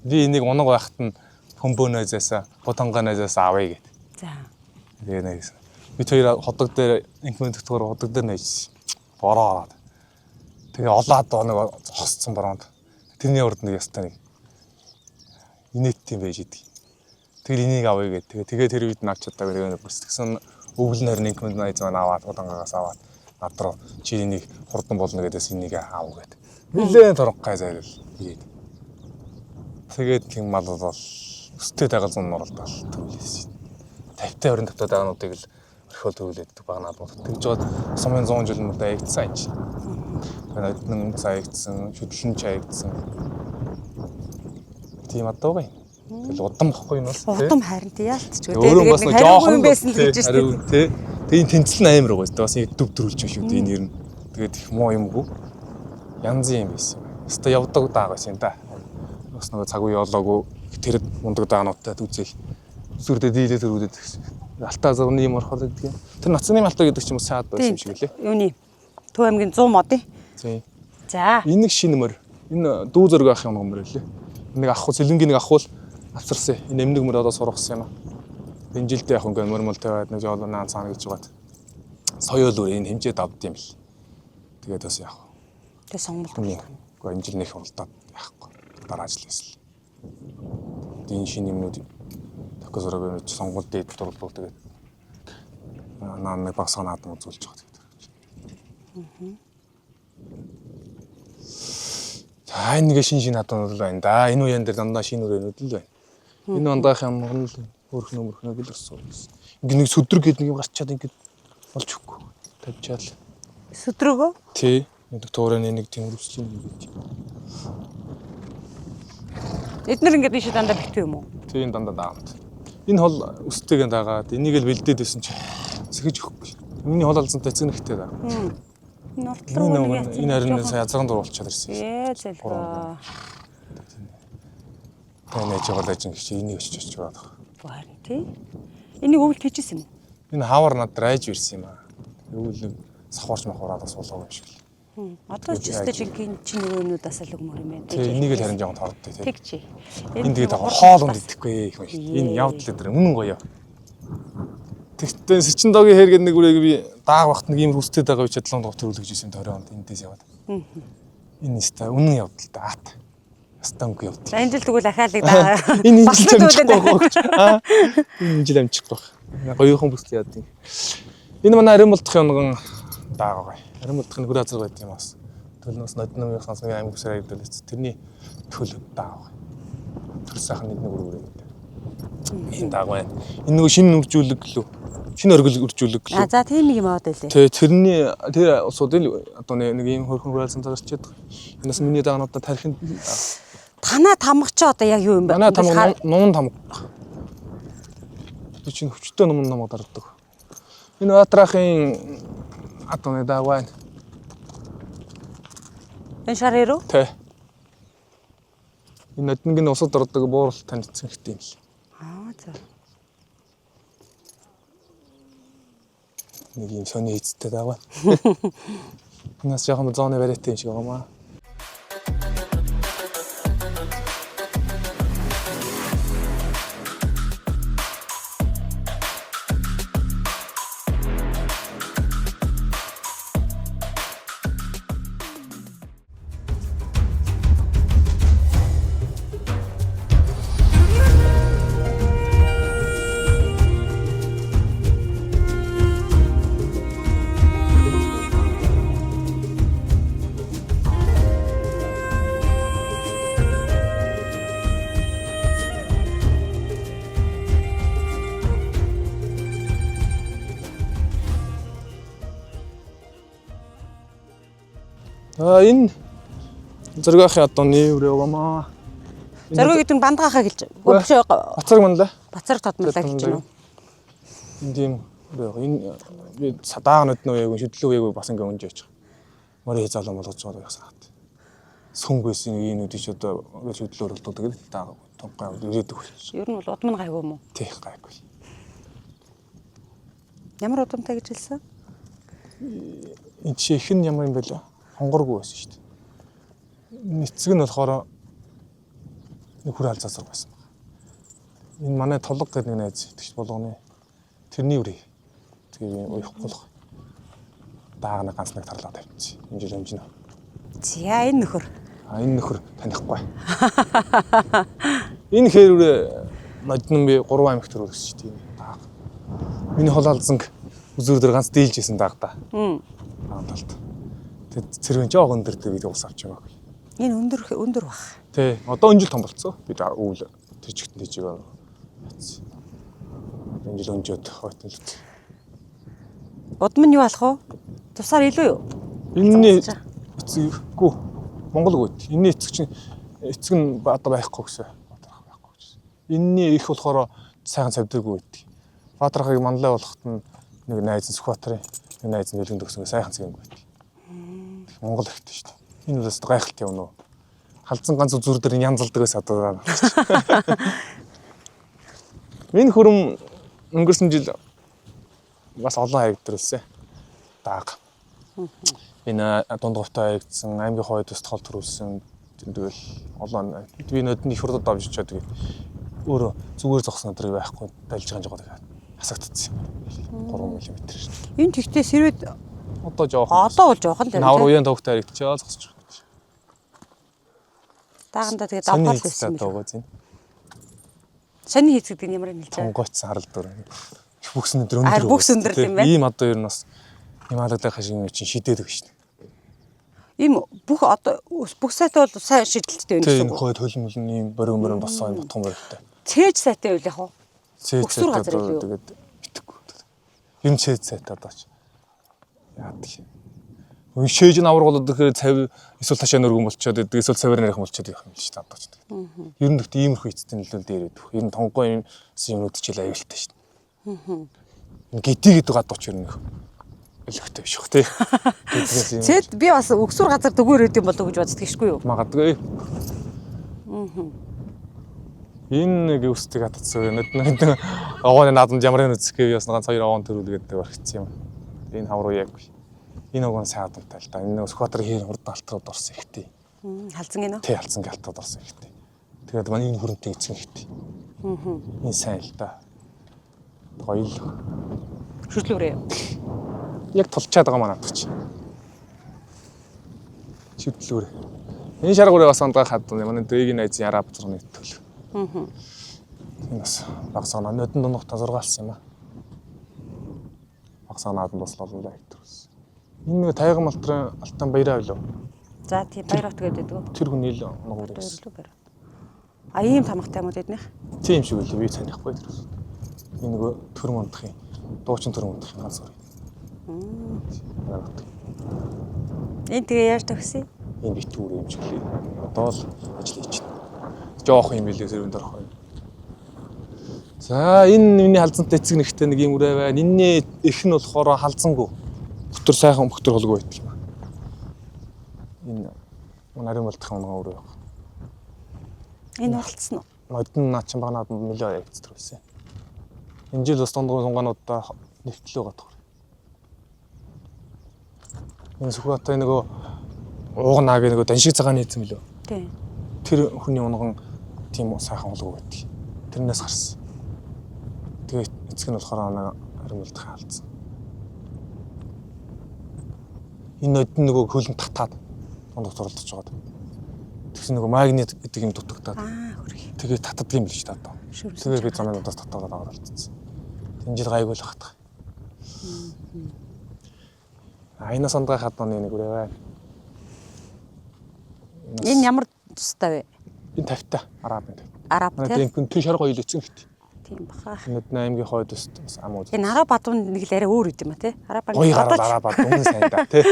Би энийг унаг байхад нь хөмбөнөөсөөс бутанганаас авъя гэд. За. Тэгээ нэгсэн. Би тэр ходог дээр инкмент дотор ходог дээр нээжсэн. Бороо. Тэгээ олоод нэг хосцсон бороонд. Тэрний урд нэг ястаа нэг инээт юм байж идэг. Тэр энийг авъя гэд. Тэгээ тэр үед навч чадаагүй нэг бүсгсэн өвгөл нэр инкмент найз маань аваад бутангаас аваад над руу чи энийг хурдан болно гэдээс энийг аав гэд. Нилээн торгохгай зайлал хийгээд. Тэгээд тийм мал бол өстэй дагалз нь оролдол төвлөсөн. 50-20 тавтай дагануудыг л орхиол төвлөдөг багнаад бол. Тэгж жоод сумын 100 жил мөрдөө аягдсан юм чи. Тэгээд нэн цаягдсан, шүтлэн чаягдсан. Тийм адуугай. Тэгэл удам бохгүй юм бол. Удам харин тий яалтч. Тэгээд бас жоохон юм байсан л гэж шүү дээ. Тэгээд тэнцэл нь амар байгаа. Бас дэв дөрүүлж шүү дээ энэ ер нь. Тэгээд их муу юмгүй. Янзын юм байсан. Өстө явдаг дааг байсан да. Бас нөгөө цаг үе олоогүй тэр мундаг даануудтай үзэл зүрдээ дийлээ төрүүлээд гэсэн. Алтаа зурны юм орхол гэдэг юм. Тэр нацны алтаа гэдэг ч юм уу саад байсан юм шиг лээ. Юуны Төв аймгийн 100 модын. Тийм. За. Энэ нэг шинэ мөр. Энэ дүү зөрөг ах юм мөр лээ. Нэг авах сэлэнгийн нэг авахул авцарсан. Энэ эмнэг мөр одоо сургасан юм аа. Энэ жилдээ яг ингээ мөр мөл тавиад нэг жоо наан цаана гэж байгаад. Соёл үр энэ хэмжээд авд юм бэл. Тэгээд бас яах вэ? Тэгээ сонголт. Гэхдээ энэ жил нэг уралдаад яахгүй. Дараа жил байсан. Энэ шинэ юмнууд токосороо бич сонгол дээд дурлуу тэгээд наа нэг багсаа наадам үзүүлж байгаа тэгээд. За энэ нэг шинэ наадам бол байна да. Энэ үеэн дээр дандаа шинэ үрээнүүд л байна. Энэ андах юм нь өөрх нөмөрхнөө гэлэрсэн. Ингээ нэг сүдрэг гэдэг нэг юм гарчаад ингээ болж өгөхгүй. Тавьчаал. Сүдрөгөө? Тий. Нэг туурын нэг тийм үрсчийн юм гэдэг. Эднэр ингээд ийшээ дандаа битүү юм уу? Тий энэ дандаа даамт. Энэ хол өстэйгэн дагаад энийг л бэлдээд байсан чи сэхэж өгөхгүй. Миний хол алзантай цэнэгтэй даа. Энэ харин сая язган дуруулчаад ирсэн. Зэлгөө. Тэнэж жагалаж ингэ чи энийг өчөж байгаа. Харин тий. Энийг өвөлт хийжсэн юм уу? Энэ хавар над райж ирсэн юм аа. Өвөл сахварч махвараад суулгав юм шиг л. Одоо ч өстэй жинхэнэ чинь өрөөнүүд бас л өгмөр юм байна. Тий энийг л харин жоохон тордтой тий. Тэг чи. Энэ тэгээд хоол ундэхгүй их байна. Энэ явдал дээр үнэн гоё. Тэгтээ Сичинdoгийн хэр гэдэг нэг үрийг би дааг багт нэг юм хүстэй байгаа үе чадлан төрүүлж ирсэн төрөөнд энэдээс яваад. Энэ нэстэ үнэн явдал да аат. Станг явдал. Энэ жил тэгвэл ахаалыг даа. Энэ жил амжихгүй. Энэ жил амжихгүй. Гоёхон бүсл яад юм. Энэ манай Аримулдах юмган даагаа. Аримулдахын хөр азар байт юм бас. Төлнөөс нодны сонсны аймаг бүсээр аяглуулсан. Тэрний төлөв даагаа. Тэр сайхан нэг үрээ. Энэ даагаа. Энэ нөгөө шинэ үржүүлэг лөө. Шинэ оргил үржүүлэг лөө. За тийм нэг юм аваад байлээ. Тэрний тэр усуудын одоо нэг ийм хөрхөн хураалсан цагаарчээд. Энэс миний даагануудаа тархинд танаа тамгач одоо яг юу юм бэ? Танаа тамга нуман тамга. Тэр чинь хүчтэй нуман намга дардаг. Энэ Батрахын атоны дагвайн. Энэ шарэрөө? Тэ. Энэ одныг нь усад ордог буурал танилцсан хэрэгтэй юм л. За. Нэг юм сони хийцтэй даа. Нас жоохон зооны вариант юм шиг байна. Энэ зөргөхийн одоо нээвэр явамаа. Зөргөө гэдэг нь бандгахаа гэлж. Үгүй биш. Бацарг манлаа. Бацарг тодмолоо гэж байна уу? Энд тийм энэ би садаагнууд нь яг шүдлүү яг бас ингээ өнж яачих. Морийг залуу болгож байгаа ясаад. Сүнгээс энэ үдич одоо шүдлөөр болдог гэдэг та тонгой ирээдүг хэлж. Ер нь бол удам нь гайгүй юм уу? Тийх гайгүй. Ямар удамтай гэж хэлсэн? Энд чи их нь ямар юм бэ лээ? Хонгоргүй байсан шүү дээ. Эцэг нь болохоор нэг хүр алзаасаар байсан. Энэ манай толго гэдэг нэг найз итгэж болгоны тэрний үрээ. Тэгээ уяхгүй л даагна ганц нэг тарлаа тавьчих. Энэ жил хэмжинэ. За энэ нөхөр. Энэ нөхөр танихгүй. Энэ хэр үрээ нодн би 3 аймаг төр өргөсөн шүү дээ. Дааг. Миний хол алзанг үзүр дээр ганц дийлжсэн даагдаа. Талд. Тэг цэрвэн жоог өндөрдөг бид ус авч яваагүй. Энэ өндөр бах. Тий. Одоо энэ жил том болцсон. Бид өвөл төжигтэн тийж байгаа. Энэ жил өнжөөд хойтон л. Удам нь юу болох вэ? Тусаар илүү юу? Энэний эцэггүй Монгол гүйт. Энэний эцэг чинь эцэг нь одоо байхгүй гэсэн. Баатарх байхгүй гэсэн. Энэний их болохоор сайхан цавдаггүй гэдэг. Баатархыг манлай болоход нэг найз нь Сүхбаатарын нэг найз нь бэлгэн төгсөн сайхан цэгийн гүйт. Монгол ихтэй шүү дээ. Энэ бас гайхалтай юм уу? Халдсан ганц үзүр дээр янзалдаг ус одоо. Энэ хөрөм өнгөрсөн жил бас олон хаягдруулсан. Дааг. Энэ дундгавтай хаягдсан, аймгийн хойд төс тол төрүүлсэн. Тэгэл олон би нөдний их хурдад авч чад тэгээд өөрөө зүгээр зогсон өдрийг байхгүй байлж байгаа жоо тэгээд хасагдчихсан. 3 мм шүү дээ. Энэ тэгтээ сэрвэд одоо жоох. Одоо бол жоох л юм. Навар уян тавгтай харагдчихаа зогсож байна. Даагандаа тэгээд давтал байсан юм. Сони хийц гэдэг нь ямар хэлж байгаа? Тонгойцсан харал дүр. Их бүксэн өндөр өндөр. Бүкс өндөр юм байна. Ийм одоо ер нь бас Хималагтай хашиг юм чинь шидээд өгч шин. Ийм бүх одоо бүх сайтай бол сайн шидэлттэй байна гэсэн үг. Тийм хойд хөлмөлн ийм борин босоо юм ботгон бортой. Цээж сайтай үйл яг уу? Өксүр газар илүү. Тэгээд итгэхгүй. Юм цээж сайтай одоо ч. Яадаг юм. Шээж нь авраг болоод ихээр цав эсвэл ташаа нөргөн болчиход идэг эсвэл цавар нарийнхан болчиход явах юм л шүү дээ одоо ч. Ер нь гэхдээ иймэрхүү эцтэй нөлөөлөл дээр идэх. Ер нь тонгой юм юмнууд ч ил аюултай шүү дээ. Гидий гэдэг гадууч ер нь өлөгтэй биш хөө тий. Цэд би бас өксүр газар дөгөөр өд юм болов гэж боддог шгүй юу? Магадгүй. Энэ нэг үстэг атцсан. Нэг овооны наадамд ямар нэг үзэхээ ясна ганц 2 овоон төрүүлгээд баригдсан юм. Энэ хавруу яг энэ овоон сайн хадамтай л да. Энэ Сүхбаатарын хэр хурд алтрууд орсон ихтэй. Халзан гинэ. Тий, халзан галтрууд орсон ихтэй. Тэгээд манай энэ хөрөнтэй эзэн ихтэй. Энэ сайн л да. Гоё л. Шүтлүүрээ. Яг тулчаад байгаа манайд ч. Шүтлүүр. Энэ шаргуурыг бас ондгой хад манай дэгийн найзын араб зурны төлөв. Энэ бас багсаа нөтөн дундах 6 алсан юм аа. Багсаа наадам бослоо л хэвтэрсэн. Энэ нэг тайган малтрын алтан баяраа билүү? За тийм баярат гэдэг үү? Тэр хүн ил нугуур байсан. А ийм тамгатай юм уу тэднийх? Тийм шиг үлээ би танихгүй тэр. Энэ нөгөө төрөн ундахын дуучин төрөн ундахын ганц өөр. Энэ тэгээ яаж төгсөн? Энэ битүүр юм шиг лээ. Одоо л ажил хийж байна. Жоох юм билээ зэрвэн дөрөх. За энэ миний халзантай эцэг нэгтэй нэг юм үрээ байна. Энэний их нь болохоор халзангүй. Бүтэр сайхан бүтэр холгүй байтал. Энэ наарын болдох юм үрээ байна. Энэ болцсон уу? Модон наа чин багнаад нөлөө явагддаг байсан. Энэ жил бас дундгой сунгаануудаа нэвтлээ гадаг. Энэ Сүхбаатар нөгөө уугнаа гэх нөгөө даншиг цагааны эзэм лөө. Тийм. Тэр хүний унган тийм сайхан болов байдаг. Тэрнээс гарсан. Тэгээ эцэг нь болохоор харимлдах хаалцсан. Энэ нодон нөгөө хөлн татаад дундх зурлаж байгаа. Тэгсэн нөгөө магнит гэдэг юм дутагдаад. Хөргий. Тэгээ татдаг юм биш таа. Тэгээ би замаануудаас татаад аваад алдсан. Энэ жил гайгүй л хатах. Айна сандгаа хатны нэг үрээ. Энэ ямар тустай вэ? Энэ 50-та араб энэ. Араб тий. Тийм тэр шар гоё л эцэн гэт. Тийм баха. Нөд аймгийн хойд өст бас ам уу. Энэ араб бадуун нэг л арай өөр үт юм а тий. Араб гоё гараад араб бадуун сайн да тий.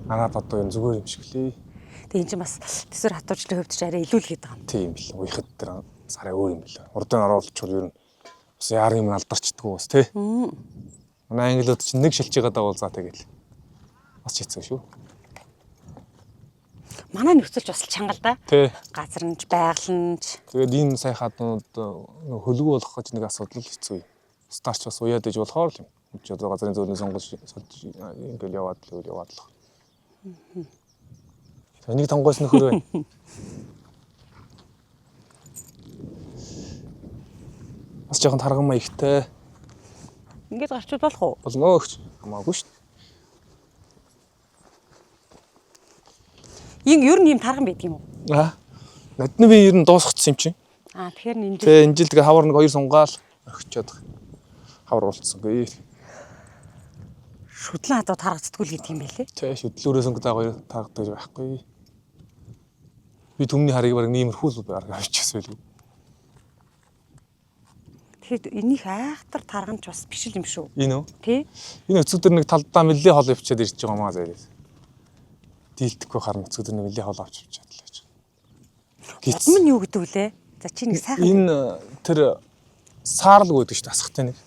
Араб бадуун зүгээр юм шиг лээ. Тэгээ энэ чинь бас төсөр хатуужлын хөвд ч арай илүү л гээд байгаа юм. Тийм бил. Уйхад тэр сарай өөр юм бил. Урдын оруулчвал ер нь бас яарын юм алдарчдаггүй бас тий. Манай англиуд чинь нэг шилж байгаа даа за тэгэл. Бас ч хэцүү шүү. Манай нөхцөлч бас чанга л да. Тий. Газарнж, байгаланж. Тэгээд энэ сая хаднууд хөлөг болох гэж нэг асуудал хэцүү юм. Старч бас уяад иж болохоор л юм. Чи одоо газрын зөөний сонгож ингээл яваад л. Энийг тонгоос нөхөр байна. Бас жоохон тарган маягтай. Ингээд гарчуул болох уу? Болно гэж хамаагүй шүү дээ. Ер нь юм тарган байдаг юм уу? Надны би ер нь дуусчихсан юм чинь. Тэгэхээр энэ жил Тэгээ энэ жил тэгээ хавар нэг 2 сунгаал орхичоод хавар уулцсангүй. шүтлэн хадуу таргацдаггүй л гэдэг юм байлээ. Тэ шүтлүүрээс өнгө даа 2 таргадаг байхгүй. Би түмний харыг баг ниймэрхүү л байгаад авчихсан байлгүй. Тэгэхэд энийг айхтар тарганч бас биш л юм шүү. Энэ үү? Тий? Энэ өцгдөр нэг талдаа мэлээ хол явчихад ирж байгаа маа зайлээ. Дийлдэхгүй харна өцгдөр нэг мэлээ хол авч явчихад л гэж. Гидм нь юу гэдэг вүлээ? За чи нэг сайхан. Энэ тэр саарлаг гэдэг шүү дээ асахтай нэг.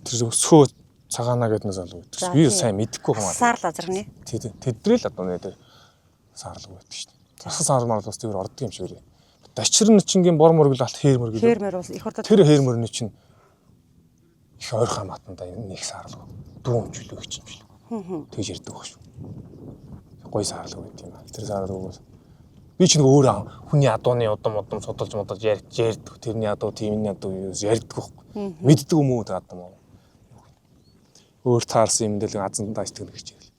Тэр өсгөө цагаана гэдэг нэг залуу гэдэг. Би сайн мэдэхгүй хамаа. Саарлаа зарганы. Тий. Тэдрэл одоо нэ тэр саарлаг байдаг шүү дээ. Асах саармаар бас тэр ордог юм шиг үү. Дачир нь чингийн бор мөргөл алт хээрмөр гэдэг. Хээрмөр бол их урдаа тэр хээрмөрний чинь их ойрхон матанда нэг саарлаг дүүн чөлөө гэж юм шүү. Тэгж ярьдаг баг шүү. Гой саарлаг байт юм аа. Тэр саарлаг би ч нэг өөр хүний адууны удам судалж модалж ярьдаг. Тэрний адуу, тиймний адуу ярьдаг байхгүй. Мэддэг юм уу тэр адуу мó. Өөр таарсан юм дээр азан даачдаг гэж ярил.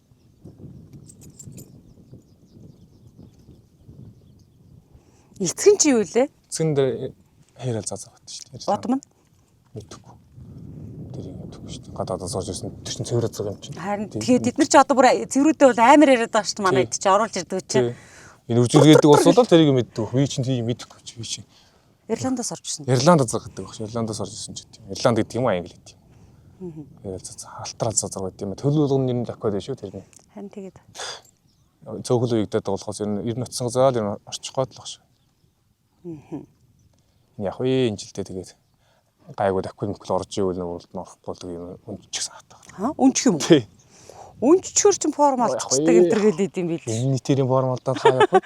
эцгэн чи юу лээ? Эцгэн дээр хэрэл зазаа бат шүү дээ. Бодом нь мэдхгүй. Тэрийг мэдхгүй шүү дээ. Гадаадаас орж ирсэн тэр чинь цэврээд байгаа юм чинь. харин тэгээд бид нар ч одоо бүр цэврүүдээ бол амар яриад байгаа шүү дээ. Манай хэд ч оруулж ирдэг чи. Энэ үржилгээдэг ус бол тэрийг мэддэг. Би чинь тийм мэдэхгүй чи би чинь. Ирландаас орж ирсэн. Ирланд заадаг баг. Ирландаас орж ирсэн ч тийм. Ирланд гэдэг юм аа англи гэдэг юм. Хэрэл зазаа. Алтрал зазаа гэдэг юм. Төлөв болгоны нэр нь лакод шүү тэрний. Харин тэгээд Цөөхөл үегдээд байгаа болохоос ер нь утсан заал ер нь орчих гоод л баг шүү. Яг үе энэ жилдээ тэгээд гайгүй даквил мөхөл орж ивэл нэг уралд нь орохгүй л юм үнчихсэн хатаа. Үнчих юм уу? Тий. Үнччөр чин форм алцдаг энэ төр гэлээд юм бил. Энэ нийтийн форм алдаад хаа явах вэ?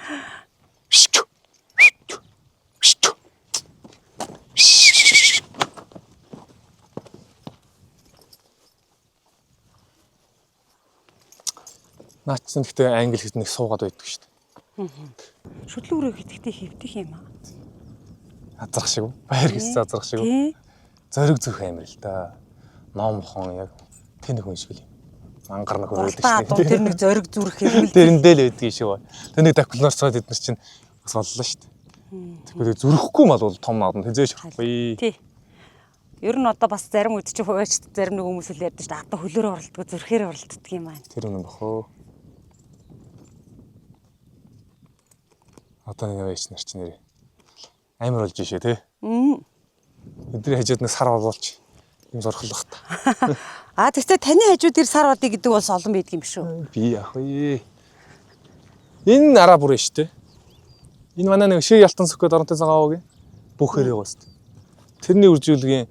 Наач нэгтэй англи хэд нэг суугаад байдаг шүү дээ. Шүтлүүрээ хитгэхдээ хөвдөх юм аа. Азрах шиг үү? Баяр гэж азрах шиг үү? Тий. Зориг зүх амир л да. Ном хон яг тэнэг хүн шиг л юм. Мангар нөхөр байдаг шүү дээ. Тэр нэг зориг зүрх хэрмэл. Тэрэндээ л байдгийг шүү. Тэр нэг дакулнаар цаад эднэр чинь бас боллоо шүү дээ. Тэгэхээр зүрхэхгүй мал бол том наадам хизээж харахгүй. Тий. Ер нь одоо бас зарим үед чи хуваач зарим нэг хүмүүс л ярьдаг шүү дээ. Одоо хөлөөрөө оролддог, зүрхээр оролддог юм аа. Тэр үнэн бохоо. Одоо нэг яач нар чи нэр амир болж ишээ тий. Эдний хажууд нэг сар болуулч юм зорхолох та. Тэгтээ таны хажууд ир сар болдгийг гэдэг бол олон байдаг юм шүү. Би яах вэ? Энэ араа бүрэн шүү дээ. Энэ манай нэг шиг ялтан сүхгээд оронтой цагаагийн бүх хэрэг гоос. Тэрний үржүүлгийн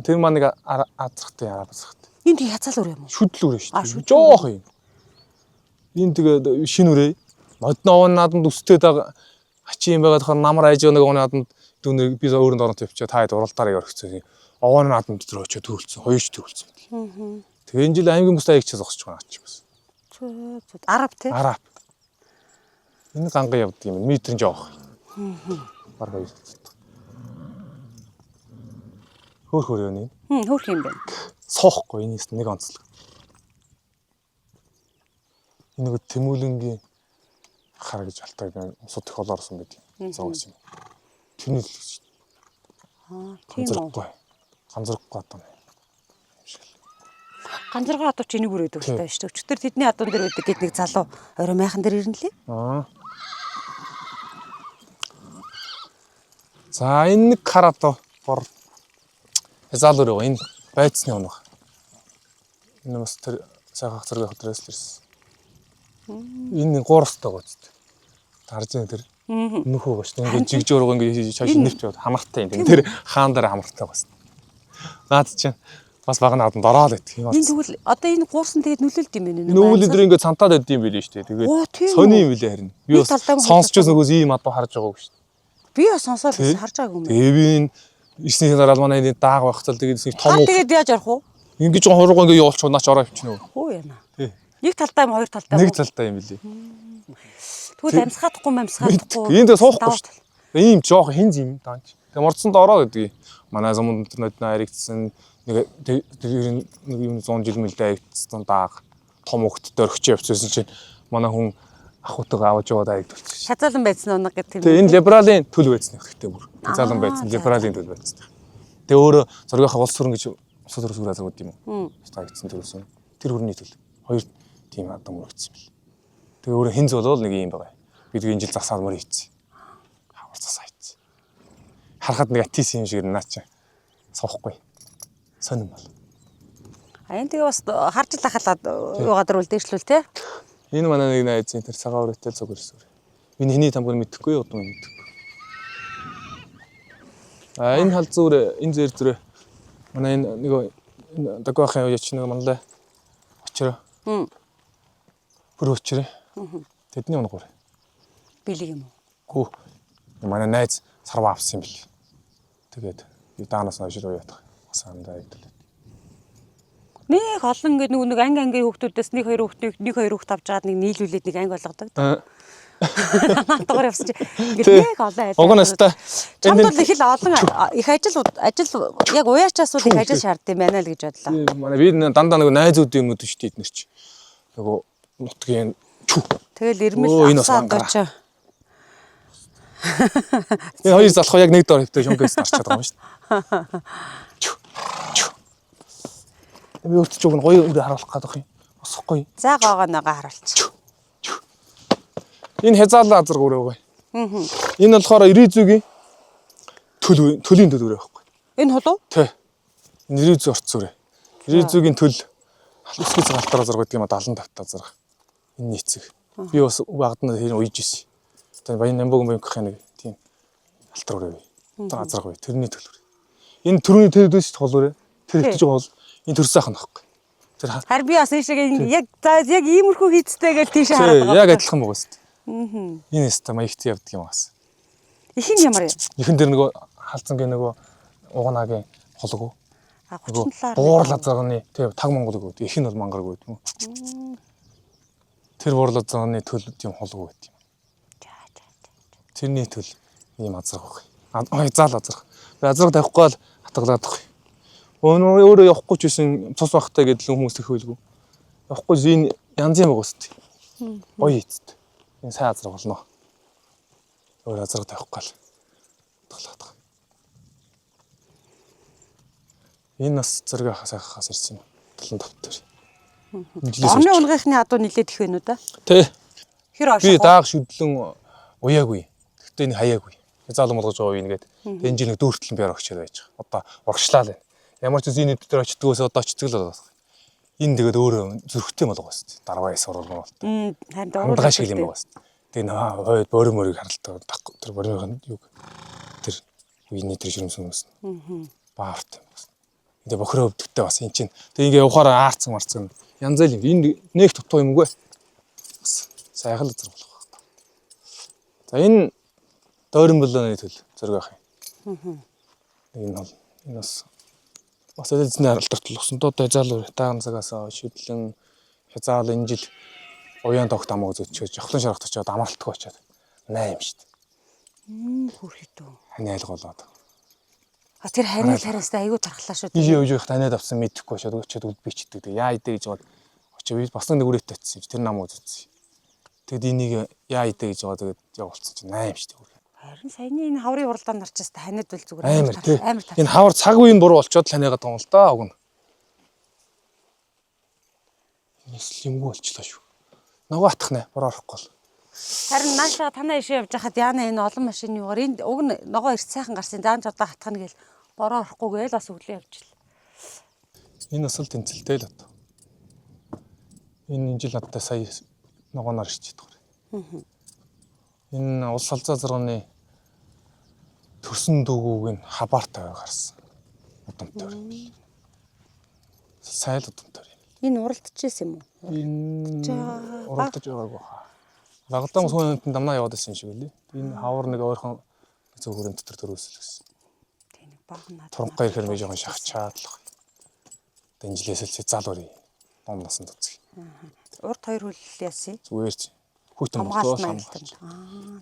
тэр маань нэг азрахтай араа бацрахтай. Энд тэг хязаал өөр юм уу? Шүдэл үрээ шүү дээ. Жоох юм. Энэ тэгээ шин үрээ. Модны овон наадамд өстэй хачи юм байгаад хар намар айж нэг овны наадамд дүүнэр би өөрөнд орон тавьчаа та хэд уралдаараа өргөцсөн. Овооны наадамд дээр очиж төгөлцсөн. Хоёрч төгөлцсөн. Тэгээ энэ жил аймгийн бус аягчаа зогсож байгаа ч юм бас. Араб тий. Араб. Энэ ганган явдаг юм. Метрэн жоох. Бар хоёр. Хөөх яаны. Хөөх юм байна. Соохгүй энэс нэг онцлог. Энэ нэг Тэмүүлэнгийн хар гэж алтайг усууд их олоорсон байдаг. Зогс юм. Тэний л гэж. Тийм үү. Ганцрахгүй одоо. Ганцаргаа одоо ч энийг өрөөдөг хэрэгтэй шүү дээ. Өчтөр тэдний адуун дээр байдаг гэд нэг залуу орой майхан дээр ирнэ лээ. За энэ нэг хар одоо бор хязаал өрөө энэ байцны оног. Энэ бас тэр цагаах зэрэг хөдрөөс л ирсэн. Энэ гуурстай гоц. Тарж ин тэр нөхөө гоч. Ингээд жигжөөрөг ингээд чааш нэвт яваад хамартай юм. Тэр хаан дээр хамартай гоц. Наад чинь бас баг нааданд ороод байдаг юм. Энэ тэгвэл одоо энэ гуурсан тэгээд нөлөөлд юм байна. Нүүл өдөр ингээд цантаад байд юм билээ шүү дээ. Тэгээд сони юм билээ харин. Би бас сонсчоос нөгөөс ийм адуу харж байгааг шүү дээ. Би бас сонсоод харж байгааг юм. Тэгээ би энэ 9-ний дараал манай энэ дааг багцал тэгээд том. Тэгээд яаж ярих уу? Ингэж хурууг ингээд явуулчих наач ороо өвчнө. Хөө яана. Тий. Нэг талдаа юм, хоёр талдаа. Нэг талдаа юм билээ. Тэгвэл амсгаадахгүй амсгаадахгүй. Энд суухгүй шүү дээ. Ийм жоох хин зим даанч. Тэгээ мордсонд ороод гэдэг. Манай замун интернет наригдсан нэг юм 100 жил мэлдэ аягдсан дааг том хөлтөд орхиж явчихсан чинь манай хүн ахуйтайгаа аваад яваад аягдуулчих. Шазаалан байцсан унаг гэдэг. Тэгээ энэ либералын төл байцны хэрэгтэй бүр. Шазаалан байцсан либералын төл байцсан. Тэгээ өөрөө зургийнхаа улс төрн гэж улс төрн сүр азар гэдэг юм уу? Стагцсан төрсөн. Тэр хүрний төл. Хоёр тийм адам өргөцсөн бил. Тэгээ өөрөө хинз болвол нэг юм байгаа. Бид энэ жил засаад мөр хийцээ. Хавар засаа хийцээ. Харахад нэг атис юм шиг наа чи. Соохгүй. Сонирм бол. Энэ тэгээ бас харж л ахалаад юугаар дөрвөл дээшлүүл те. Энэ манай нэг найзын тэр цагаан өрөөтэй цог өрсөөр. Энэ хэний тамгыг мэдэхгүй юу удаа мэдэхгүй. Энэ хал зүр энэ зэр зүр манай энэ нэг дагвахын үеч нэг манлаа очроо. Бүр очроо. Тэдний унагур. Билэг юм уу? Гүү. Манай найз сарва авсан юм бил. Тэгээд даанаас хойш руу явах. Сандаа идэл. Нэг олон ингэ нэг анги хүүхдүүдээс нэг хоёр хүүхд авч жаад нэг нийлүүлээд нэг анги болгодог. Натгаар явсан чи ингэ нэг олон айл. Уг нь өстой. Чамд бол их л олон их ажил яг уяачаас бол их ажил шаардсан юм байна л гэж бодлоо. Манай би дандаа нэг найзуудын юмуд шүү дээ эднэр чи. Нөгөө нутгийн чүү. Тэгэл ирмэл асаагач. Энэ хоёр залхуу яг нэг дор хөвтөө шонгоос гарчаад байгаа юм шүү дээ. Би өөртөө чуг нь гоё үрээ харуулах гэдэг юм. Босхгүй. За гоогоо нэгэ харуулчих. Энэ хязаалал азар өрөө гоё. Энэ болохоор 90 төлийн төл өрөө байхгүй. Энэ хулуу? Тий. 90 орц өрөө. 90-ийн төл эсгий цагаалтаар азар гэдэг юм а 75 азар. Энэ нийцэг. Би бас багад нь тэр уйж исэн. Тэгээ баян намбог мөнгөх нэг тийм алтар өрөө. Одоо азар гоё. Тэрний төл өрөө. Энэ төрөний төлөөс хол өрөө. Тэр ихэж байгаа бол энэ төрсөн ахна байхгүй. Тэр харин би бас ийшээ яг иймэрхүү хийцтэй гэж тийшээ хараад байгаа. Яг адилхан байгаа шүү дээ. Энэ өстө маягт явдаг юм аас. Их нь ямар юм? Ихэн дээр нөгөө халдсангийн нөгөө уганагийн холгоо. 30 талаар. Буурал азарганы тий таг монголыг өгд. Их нь бол мангараг өгд юм. Тэр буурал азарганы төл тийм холгоо өгд юм. Тэрний төл ийм азарг баг. Заал азарг. Би азарг тавихгүй л хатгалаад байгаа. Өөрөө явахгүй ч гэсэн цус багтай гэдэл хүмүүс их хөлгөө. Явахгүй энэ янз юм байгаа шүү дээ. Гоё ийцтэй. Энэ сайн азар болно. Өөр азар тавихгүй л тоглоод байгаа. Энэ бас зэрэг хасахаас ирсэн юм. 75 төр. Орны унгийнхны адуу нилээд их байна уу да? Тий. Хэр Би дааг шүдлэн уяагүй. Гэхдээ энэ хаяагүй. Заалан болгож байгаа юм ингээд. Энэ жил нэг дүүртлэн бяр өгчээр байж байгаа. Одоо урагшлаа л. Ямар ч зүйн дээр очдгоос одоо очдөг л байна. Энэ тэгээд өөрөө зөрхтэй болгоо шүү дээ. Дарваа сурвал бол. Харин дургай шиг юм байгаа шүү дээ. Тэгээ нөө хойд бөрөө мөрийг харалтаа тэр бөрийн юг тэр үений тэр жирэмсэн юмс. Баарт юм байна. Тэгээ бохроо өвдөгтэй бас эн чинь. Тэгээ ингээ явахаараа аарцсан марцсан. Янз бүр юм. Энэ нэг дутуу юм үгүй. Сайхан л зэрэг болох. За энэ дойрон болооны төл зураг ах юм. Энэ бол энэ бас эзний харалтарт болсон. Одоо залуу таан цагаас шидлэн хязаал энэ жил уян тогт амаа үзчихэж жохлон шарахт очиод амралтгүй очиод 8 юм шүү дээ. Хүүхдүү. Ханиалга болоод. Тэр ханиал хараастай айгүй тархлаа шүү дээ. Ижи өвж их таниад авсан мэдэхгүй очиод өчөөд үлбийчдэг. Яа идэ гэж бод очиод бас нэг үрээтэй татсан. Тэр нам үзсэн. Тэгэд энийг яа идэ гэж байгаа тэгээд явуулсан чинь 8 шүү дээ. Харин саяны энэ хаврын уралдаанд нарчаас ханиад бол зүгээр амар тий. амар таа. Энэ хавар цаг үеийн буруу болчоод таниагаад байгаа юм л да. Уг нь. Нийслэмгүй болчлаа шүү. Нөгөө атах нэ буруу орохгүй бол. Харин наашаа танаа ишээ явж хахад яана энэ олон машины югаар энд уг нь ногоо эрт сайхан гарсан заамж одоо хатхна гээл бороо орохгүй гээл бас өглөө явчихлаа. Энэ бас л тэнцэлтэй л одоо. Энэ жил надад сая ногооноор ирчихэд байгаа. Энэ улс алзаа зурганы төрсөн дүүгүүг нь хабаартай гарсан. Удамтай. Сайл удамтай. Энэ уралдчихсэн юм уу? Энэ уралдаж байгаагүй хаа. Багтаан сүнэнд дамнаа яваад байсан шиг үлээ. Энэ хавар нэг ойрхон зөвхөн дотор төрөөсөл гэсэн. Тийм баг надад. Туранхай ирэхээр мэж жоохон шахчаад л. Дэнжлээсэл залуурын ном насанд үзье. Урд хоёр хөл яасан. Зүгээр чи. Хүйтэн Хамгаалт бодлоо маялтанд.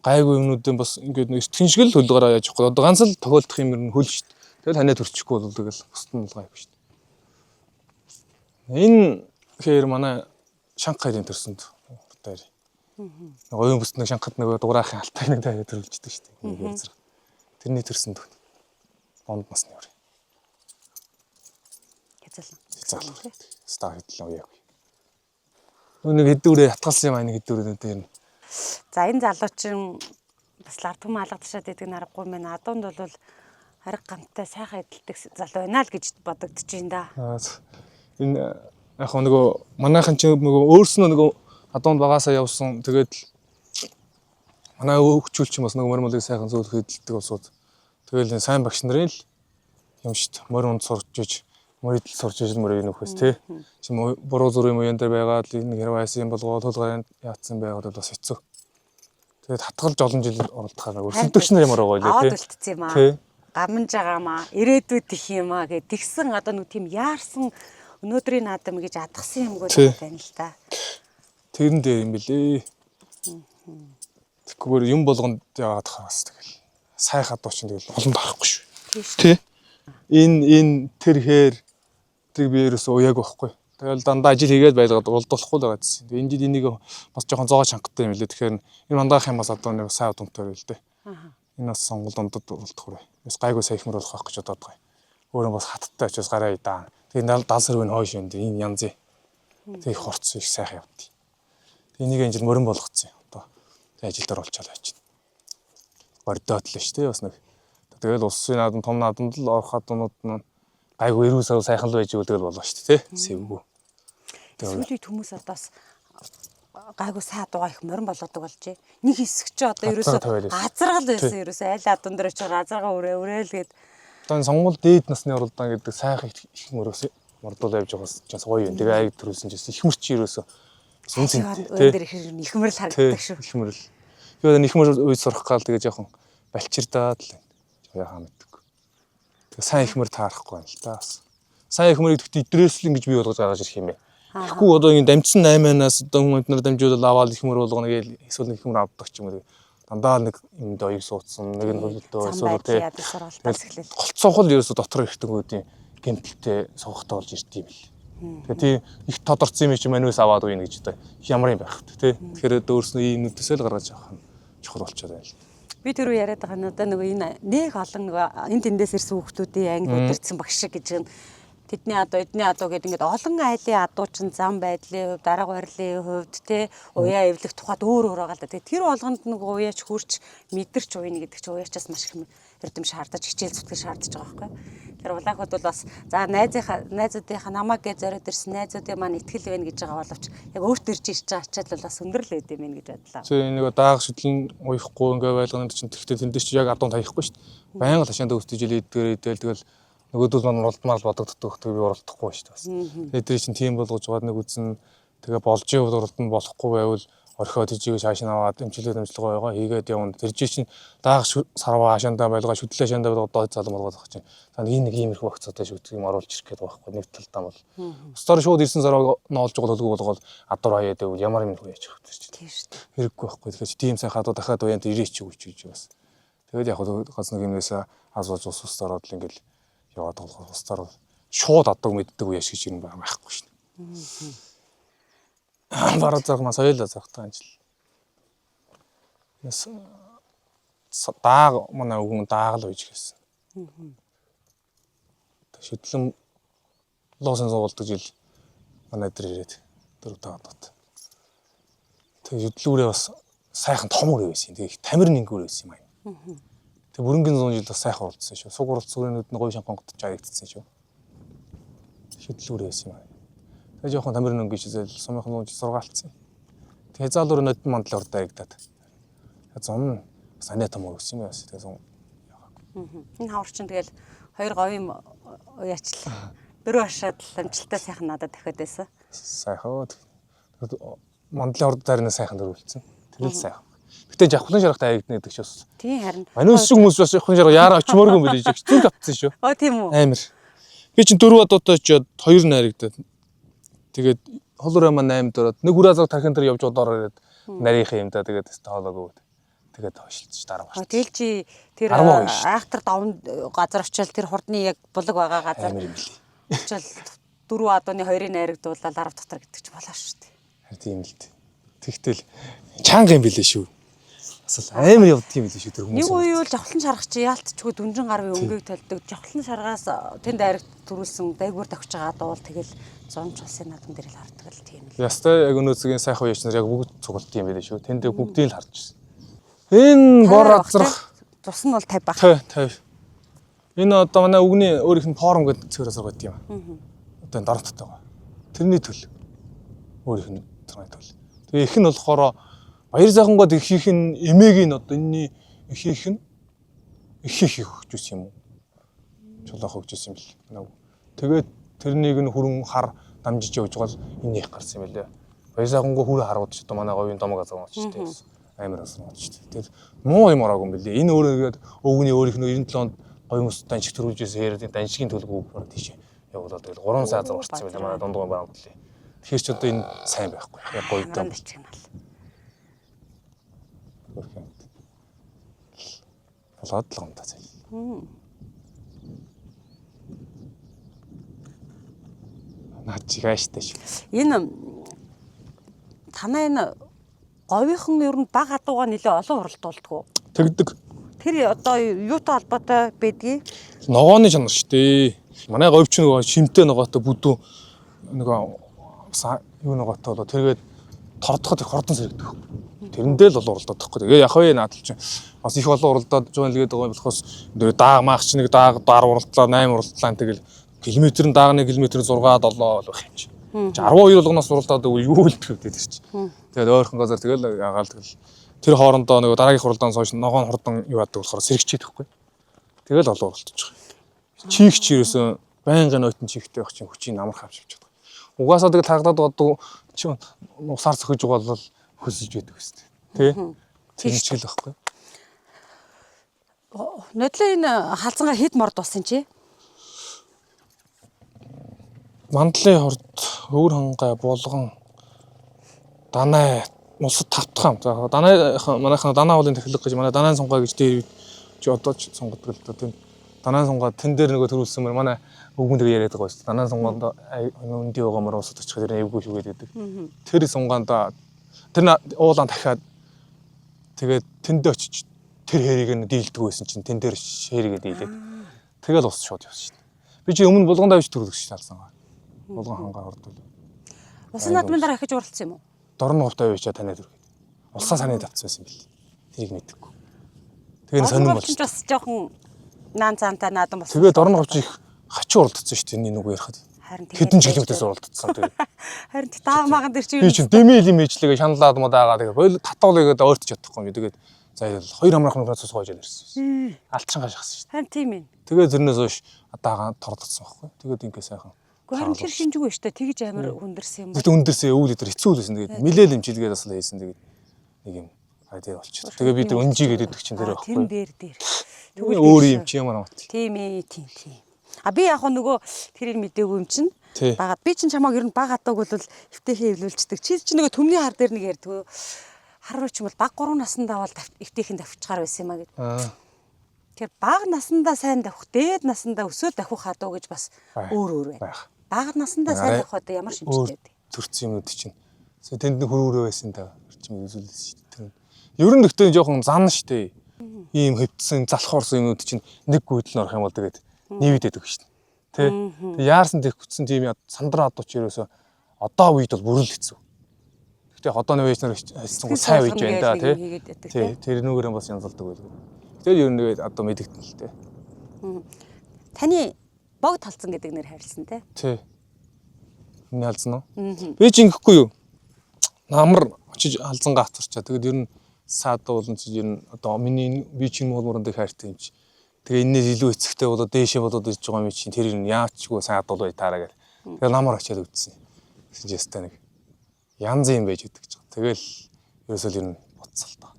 гайгүй юмнуудын бас ингээд нэг эртхэн шиг л хөлгөөрөө яаж явахгүй. Одоо ганц л тохиолдох юм ер нь хөл шүү дээ. Тэгэл ханаа төрчихгүй бол тэгэл бусд нь гайгүй шүү дээ. Энэ хэр манай Шанхайрын төрсөнд уртаар. Оюун бүсд нэг Шанхад нэг дугаарахын алтайг нэг тайд төрүүлждэг шүү дээ. Нэг зэрэг. Тэрний төрсөнд бонд насны өөр. Хязаалан. Стаа хэдлээ уяаг. Нэг хэдүүрээ хатгалсан юм аа нэг хэдүүрээ дээр. За энэ залуучин бас ард түмэн алгадшаад идэг наргагүй мэн адуунд бол ариг гамтай сайхан эдэлдэг залуу байна л гэж бодогдож байна да. Энэ яг нөгөө манайхан ч нөгөө өөрснөө нөгөө адуунд багасаа явсан тэгээд манай хөгжүүлч юм бас нөгөө мормолыг сайхан зөөлөх эдэлдэг болсууд тэгэл сайн багш нарын л юм шүү дээ. Моринд сурч иж мөрөдөл сурч иж мөрийг нөхөс тий. Чим буруу зүрийн уян дээр байгаад энэ хэрэг байсан юм болгоод хулгайнд яатсан байгаад бас хэцүү. Тэгээд хатгалж олон жил оролдохаар өрсөлдөгч нар ямар байгаа Аваад лээ үлдсэн юм аа. Гамж байгаамаа. Ирээдүйд их юм аа гэж тэгсэн одоо нүг тийм яарсан өнөөдрийн наадам гэж адгсан юмгүй байна л та. Тэрэн дээр юм бэлээ. Тэгвэр юм болгонд яваад хаас тэгэл сайхан дуучин тэгэл олон барахгүй шүү. Тий. Энэ тэрхээр тэг би ерөөсөө уяаг байхгүй. Тэгэл дандаа ажил хийгээд байлгаад уралдуулахгүй л байгаа гэсэн. Энэ жил энийг бас жоохон зоо чангаттай юм лээ. Тэгэхээр энэ мандаах юм бас одоо нэг сайн удамтай байл л дээ. Энэ бас сонгол дундад уралдах үрээ. Бас гайгүй саяхмар болох байх гэж бодоод байгаа. Өөрөө бас хаттай очиж гараа идаа. Тэгээ дал сэрвэн хойш юм дээ. Энэ янзын. Тэг их хорц их сайхан явд. Энийг энэ жил мөрөн болгоцсон. Одоо ажил дээр олчаал очив. Бордоод л шүү дээ бас нэг. Тэгэл улсын наадам том наадамд л орох хаднууд нь гайгүй эрүү сав сайхан л байж өгдөг болоо шүү дээ. Сэвгүй. Сүүлийн хүмүүс одоос гайгүй сайн дуугаа их морин болгодог болжээ. Нэг хэсэг чи одоо ерөөсөө газаргал байсан ерөөсөө айл адун дээр очиж газаргаа өрөөл гээд одоо сонгол дээд насны уралдаан гэдэг сайхан их мөрөөс мордол явж байгаас ч гоё юм. Тэгээ аяг төрүүлсэн чинь их мөрч ерөөсөө үнцэнтэй дээр их мөрөл харагддаг шүү. Их мөрөл. Тэгээ их мөр үе сурах гал тэгээ жоохон балчирдаад л яхаа мэддэг. Тэгээ сайн их мөр таарахгүй байна л да. Сайн их мөрийг тэгт идрээс л ингэж бий болгож гаргаж ирэх юм бэ. Тэгэхгүй одоо ингэ дамжсан 8-аас одоо хүмүүс нар дамжуулаад аваад их мөр болгоно гээл эсвэл их мөр авдаг ч юм уу. Дандаа нэг юм доёг суудсан, нэг нь хөлтөө эсвэл тий. Голцоохол ерөөсө дотор ихтэнгүүдийн гэмтэлтэй суугахтаа болж ирд юм бэл. Тэгээ тий их тодорцсон юм чи манус аваад үе гэж одоо ямар юм байх вэ тий. Тэгэхээр өөрснөө ийм нүдээсээ л гаргаж авах нь чухал болчиход байна л. Би тэр үе яриад байгаа нь одоо нөгөө энэ нэг олон нөгөө энэ тэндээс ирсэн хүүхдүүдийн анги удирдсан багш шиг гэж тэдний адуу эдний адуу гэдэг ингээд олон айлын адуучин зам байдлын хувьд дарга барилын хувьд те уяа эвлэх тухайд өөр байгаа л да. Тэр болгонд нэг уяач хурч мэдэрч уйна гэдэг чинь уяачаас маш их эрдэм шаардаж хичээл зүтгэл шаардаж байгаа байхгүй. Тэр улаахуд бол бас за найзуудынхаа намайг гэж зориод ирсэн найзуудын маань итгэл байна гэж байгаа боловч яг өөртөө ирж ирж байгаа ачаал бол бас өндөрлөө байд юм гэж бодлоо. Тэгээ нэг даах шүтлэн уяхгүй ингээ байлганд чинь тэгтээ тэндээс чи яг адуун таяхгүй шүү дээ. Байнга ташаанд өвсдөж илээдгээр тэгэл нөгөөдөл маань уралдмаар л бодогддог тэгээ би уралдахгүй шүү дээ бас. Тэгээ тэр чинь тийм болгож байгаа нэг үзэн тэгээ болж явал уралдан болохгүй байвал орхиод ижиг шааш наваад эмчилгээ байгаа хийгээд явна. Тэр чинь даах сарваа хашаандаа байлгаа шүтлээ шаандаа байлгаа доод залмаргаад байгаа чинь. Та энэ нэг иймэрхүү багцаатай шүтгийг юм оруулж ирэх гээд байгаа байхгүй нэг талдаа бол. Стор шууд ирсэн сарваа ноолж байгаа төлгөө болгоод адуур хаяад байвал ямар юм хөө яж байгаа чинь. Тийм шүү дээ. Хэрэггүй байхгүй. Тэгэхээр тийм сайн хадуу дахиад уянд ирээч үуч гэж бас. Тэгээд яг газ нэг юмнээс асууж ус ороод л ингээл яваад байгаа устаар шууд адаг мэддэг үеаш гэж юм байхгүй шин. Бараа цагмаа соёлоо цагтаа ажил. Яс дааг манай өгөн даагал үйж гэсэн. Шүтлэн лоосон суулдаг жил манай дээр ирээд 4-5 дот. Тэгээ шүтлүүрээ бас сайхан том үр байсан. Тэгээ тамир нэнгүүр байсан юм аа. Тэгээ бүрэнгийн 100 жил бас сайхан уралдсан шүү. Суг уралц сүрэнүүд нь говь шампанготч харагдсан шүү. Шүтлүүрээ байсан юм аа. Тэгээ жоохон тамир нөнгөж зээл сумынхан 100 жил сургаалцсан. Тэгээ заалуур нодон мандал урд харагдаад. Зам санаа том үр байсан юм байна. Тэгээ сум. Энэ хавар чинь тэгэл хоёр говийн уяачлаа. Дөрөв хашаад амжилттай сайхан надад дахиад байсан. Сайхан. Мандлын урд зарны сайхан дөрвөлцсөн. Тэр л сайхан. Гэтэ жавхлан шарахтай харагдана гэдэг шээс. Тийм харин. Манайс шиг хүмүүс бас жавхлан шарах яараа очмооргүй юм билээ. Зүг авцсан шүү. Тийм үү. Амар. Би чинь 4 одоотой очиод 2 наригдаад. Тэгээд холоор маань 8 дөрөд нэг үр азар тархин дээр явж удаар ирээд нарийнхаа юм да тэгээд хоолоогүй. Тэгээд хойшилж дараа бааш. Тэгэл чи тэр айхтар давн газар очил тэр хурдны яг булаг байгаа газар. Амар юм билээ. Очил 4 одооны 2-ыг найрагдуулаад 10 дотор гэдэг ч болоо шүү дээ. Харин тийм л дээ. Тэгтэл чанга юм билээ шүү. Асал амар явдг юм билээ шүү тэр хүмүүс. Нэг үе бол жавхлан шарах чи яалтчгүй дүнжин гарвын өнгөийг толдог. Жавхлан шаргаас тэнд айрагт төрүүлсэн дээгүүр тавьж байгаа дуул тэгэл зомч улсын наадам дээр л хардаг л тийм л. Ястай яг өнөөцгийн сайхан уяач нар яг бүгд цугалт юм билээ шүү. Тэнд бүгдийг л харж ирсэн. Энэ бор азрах цус нь бол 50 баг. 50. Энэ одоо манай үгний өөрийнх нь форум гэдэг цэвэр асар гот юм. Одоо энэ дорогттойгоо. Тэрний төл. Өөрийнх нь тэрний төл. Тэгээ их нь болохоор баяр сайхангууд ихийнх нь эмээгийн одоо энэний ихийнх нь их хөгжүүлсэн юм уу? Чулаах хөгжүүлсэн юм бэл. Тэгээд тэрнийг нь хүрэн хар дамжиж явж байгаа л энэ их гарсан юм байлээ. Баяр сайхангуу хүрээ харууд ч одоо манай говийн домог азаа ч тийм. Амар асан байна шүү дээ. Тэр муу юм ороогүй юм билээ. Энэ өөрөө өвгний өөрийнх нь 97 онд говийн ус данжиг төрүүлжсэн хэрэг данжигийн төлөв өгөхөөр тийш явуулаад тэгэл 3 сар зарцсан байлаа манай дундгой банк лээ. Тэгэхээр ч одоо энэ сайн байхгүй. Яг гоё даа. Болоод л юм да цай. Наад чигааштай шүү. Энэ танаа энэ говийнхан ер нь баг адууга нэлээ олон уралдуулдаг. Тэгдэг. Тэр одоо юутай холбоотой байдгийг? Ногооны чанар шүү дээ. Манай говьч нөгөө шимтэй ногоотой бүдүү нөгөө юу ногоотой болоо тэргээд тордоход их хордон сэрэгдэх. Тэрэндээ л бол уралдаад тахгүй. Тэгээ яг хөө наадл чинь бас их олон уралдаад жоо илгээд байгаа болохоос тэр дааг маах чинь нэг дааг дар уралдлаа 8 уралдлаа тэгэл километрын дааг 1 км 6 7 болох юм чинь. 12 болгоноос уралдаад юу л тэгвдээ тэр чинь. Тэгээд ойрхон газар тэгэл ягаал тэгэл тэр хоорондоо нэг дараагийн хуралдаан сууж ногоон хурдан юу яадаг болохоор сэрэгчээд байхгүй. Тэгэл олон уралдаж байгаа. Чийгч ерөөсөн байнгын ойтон чийгтэй байх чинь хүчийг амарх авчиж чаддаг. Угаасаа тэгэл тагдаад бод чи усаар цохиж байгаа бол хөсөж байдаг гэсэн. Тэ? Тэр чийл байхгүй. Нодлоо энэ халзангаа хэд морд болсон чи? Мандлын хорд өвөр хангай булган данаа мусад тавтахам. За манайхан данаа уулын тахилга гэж манай данаа сунгаа гэж дээр чи одоо ч сунгаддаг л да тийм. Данаа сунгаа тэн дээр нөгөө төрүүлсэн мөр манай өвгөн дээр яриад байгаа шүү дээ. Данаа сунгаанд өндөй байгаа мөр усад очих тэр эвгүй шүгээд байдаг. Тэр сунгаанд тэр уулаан дахиад тэгээд тэндээ очиж тэр хэрийг нь дийлдэг байсан чинь тэн дээр шээрэгээ дийлээд тэгэл ус шууд явсан шүү дээ. Би чи өмнө булган давж төрүүлэх шээ талсан. Булган хангаа хордвол. Усан наадмын дараа ахиж уралцсан юм уу? Дорн хувтай явчаа танаад үргээд. Улсаа санаад авцсан юм бэл. Тэрийг мэдээгүй. Тэгээ н сонирн болчих. Бас жоохон наан цаантай наадам болсон. Тэгээ дорн хувч их хачин уралдсан шүү дээ нэг үг ярихад. Хэдэн жилүүдээс уралдсан тэгээ. Харин дааг маган дээр чи би чинь дэмэл юм ээжлэгээ шаналаад муу даагаа тэгээ бойл татуулыгээд өөртөж чадахгүй юм. Тэгээд за 2 амрахны процесс гоож ирсэн. Алчин гашгасан шүү дээ. харин тийм ээ. Тэгээ зөрнөөс хойш даага тордсон байхгүй. Тэгээд ингээ сайхан Гэхдээ харин тэр шинжгүй шүү дээ. Тэгж амар хүндэрсэн юм байна. Тэгтээ өндөрсөө өвөл өдөр хэцүү байсан. Тэгээд нилээл имчилгээд бас л хийсэн. Тэгээд нэг юм айдаа болчихсон. Тэгээд бид нар өнжигээд өгдөг чинь тэр байхгүй. Тэр дээр. Тэгвэл өөр юм чи ямар амт. Тийм ээ, тийм. А би яг нөгөө тэрийг мэдээгүй юм чинь. Багаад би чинь чамааг ер нь багаадаг бол эвтэйхээ эвлүүлцдэг. Чи чинь нөгөө төмний хар дээр нэг ярьдгүй. Хар руу ч юм бол баг 3 наснда бол эвтэйхэн давчихаар байсан юм а гэд. Тэгэхээр баг наснда сайн давах, дээд наснда өсөө давах хадуу гэж бас өөр байна. Баг наснда сайн давах одоо ямар шинжтэй вэ? Төрцсөн юмуд чинь. Тэнд нэг хөрөөрөө байсан та. Орчим үзүүлсэн шүү дээ. Ер нь гэхдээ жоохон зан штэ. Ийм хөвдсөн залхуурсан юмуд чинь нэг гүйдэл орох юм бол тэгээд нийвэдэд өгч шин. Тэ. Яарсан тех хүчсэн тийм сандраа адууч ерөөсө одоо үед бол бүрэл хэцүү. Гэхдээ одоо нөвэж нар хайсан сайн үйж байна да тий. Тэр нүгээрээ бас янзалдаг байлгүй. Тэр ер нь одоо мэдэгдэн л тий. Таны богд талцсан гэдэг нэр харилсан тий. Тий. Миний алзан уу? Би ч ингэхгүй юу. Намар очиж алзангаа хатарчаа. Тэгэд ер нь саадуулан чи ер нь одоо миний би чинь муулмуран дээр хайртай юм чи. Тэгээ энэс илүү эцэгтэй болоод дээшээ болоод иж байгаа юм чинь тэр нь яачгүй саад бол бай таараа гэл. Тэгээ намар очиад үтсэн. Гэсэн чинь ястай нэг янз юм байж өгдөг ч. Тэгэл ерөөсөө ер нь буцсал та.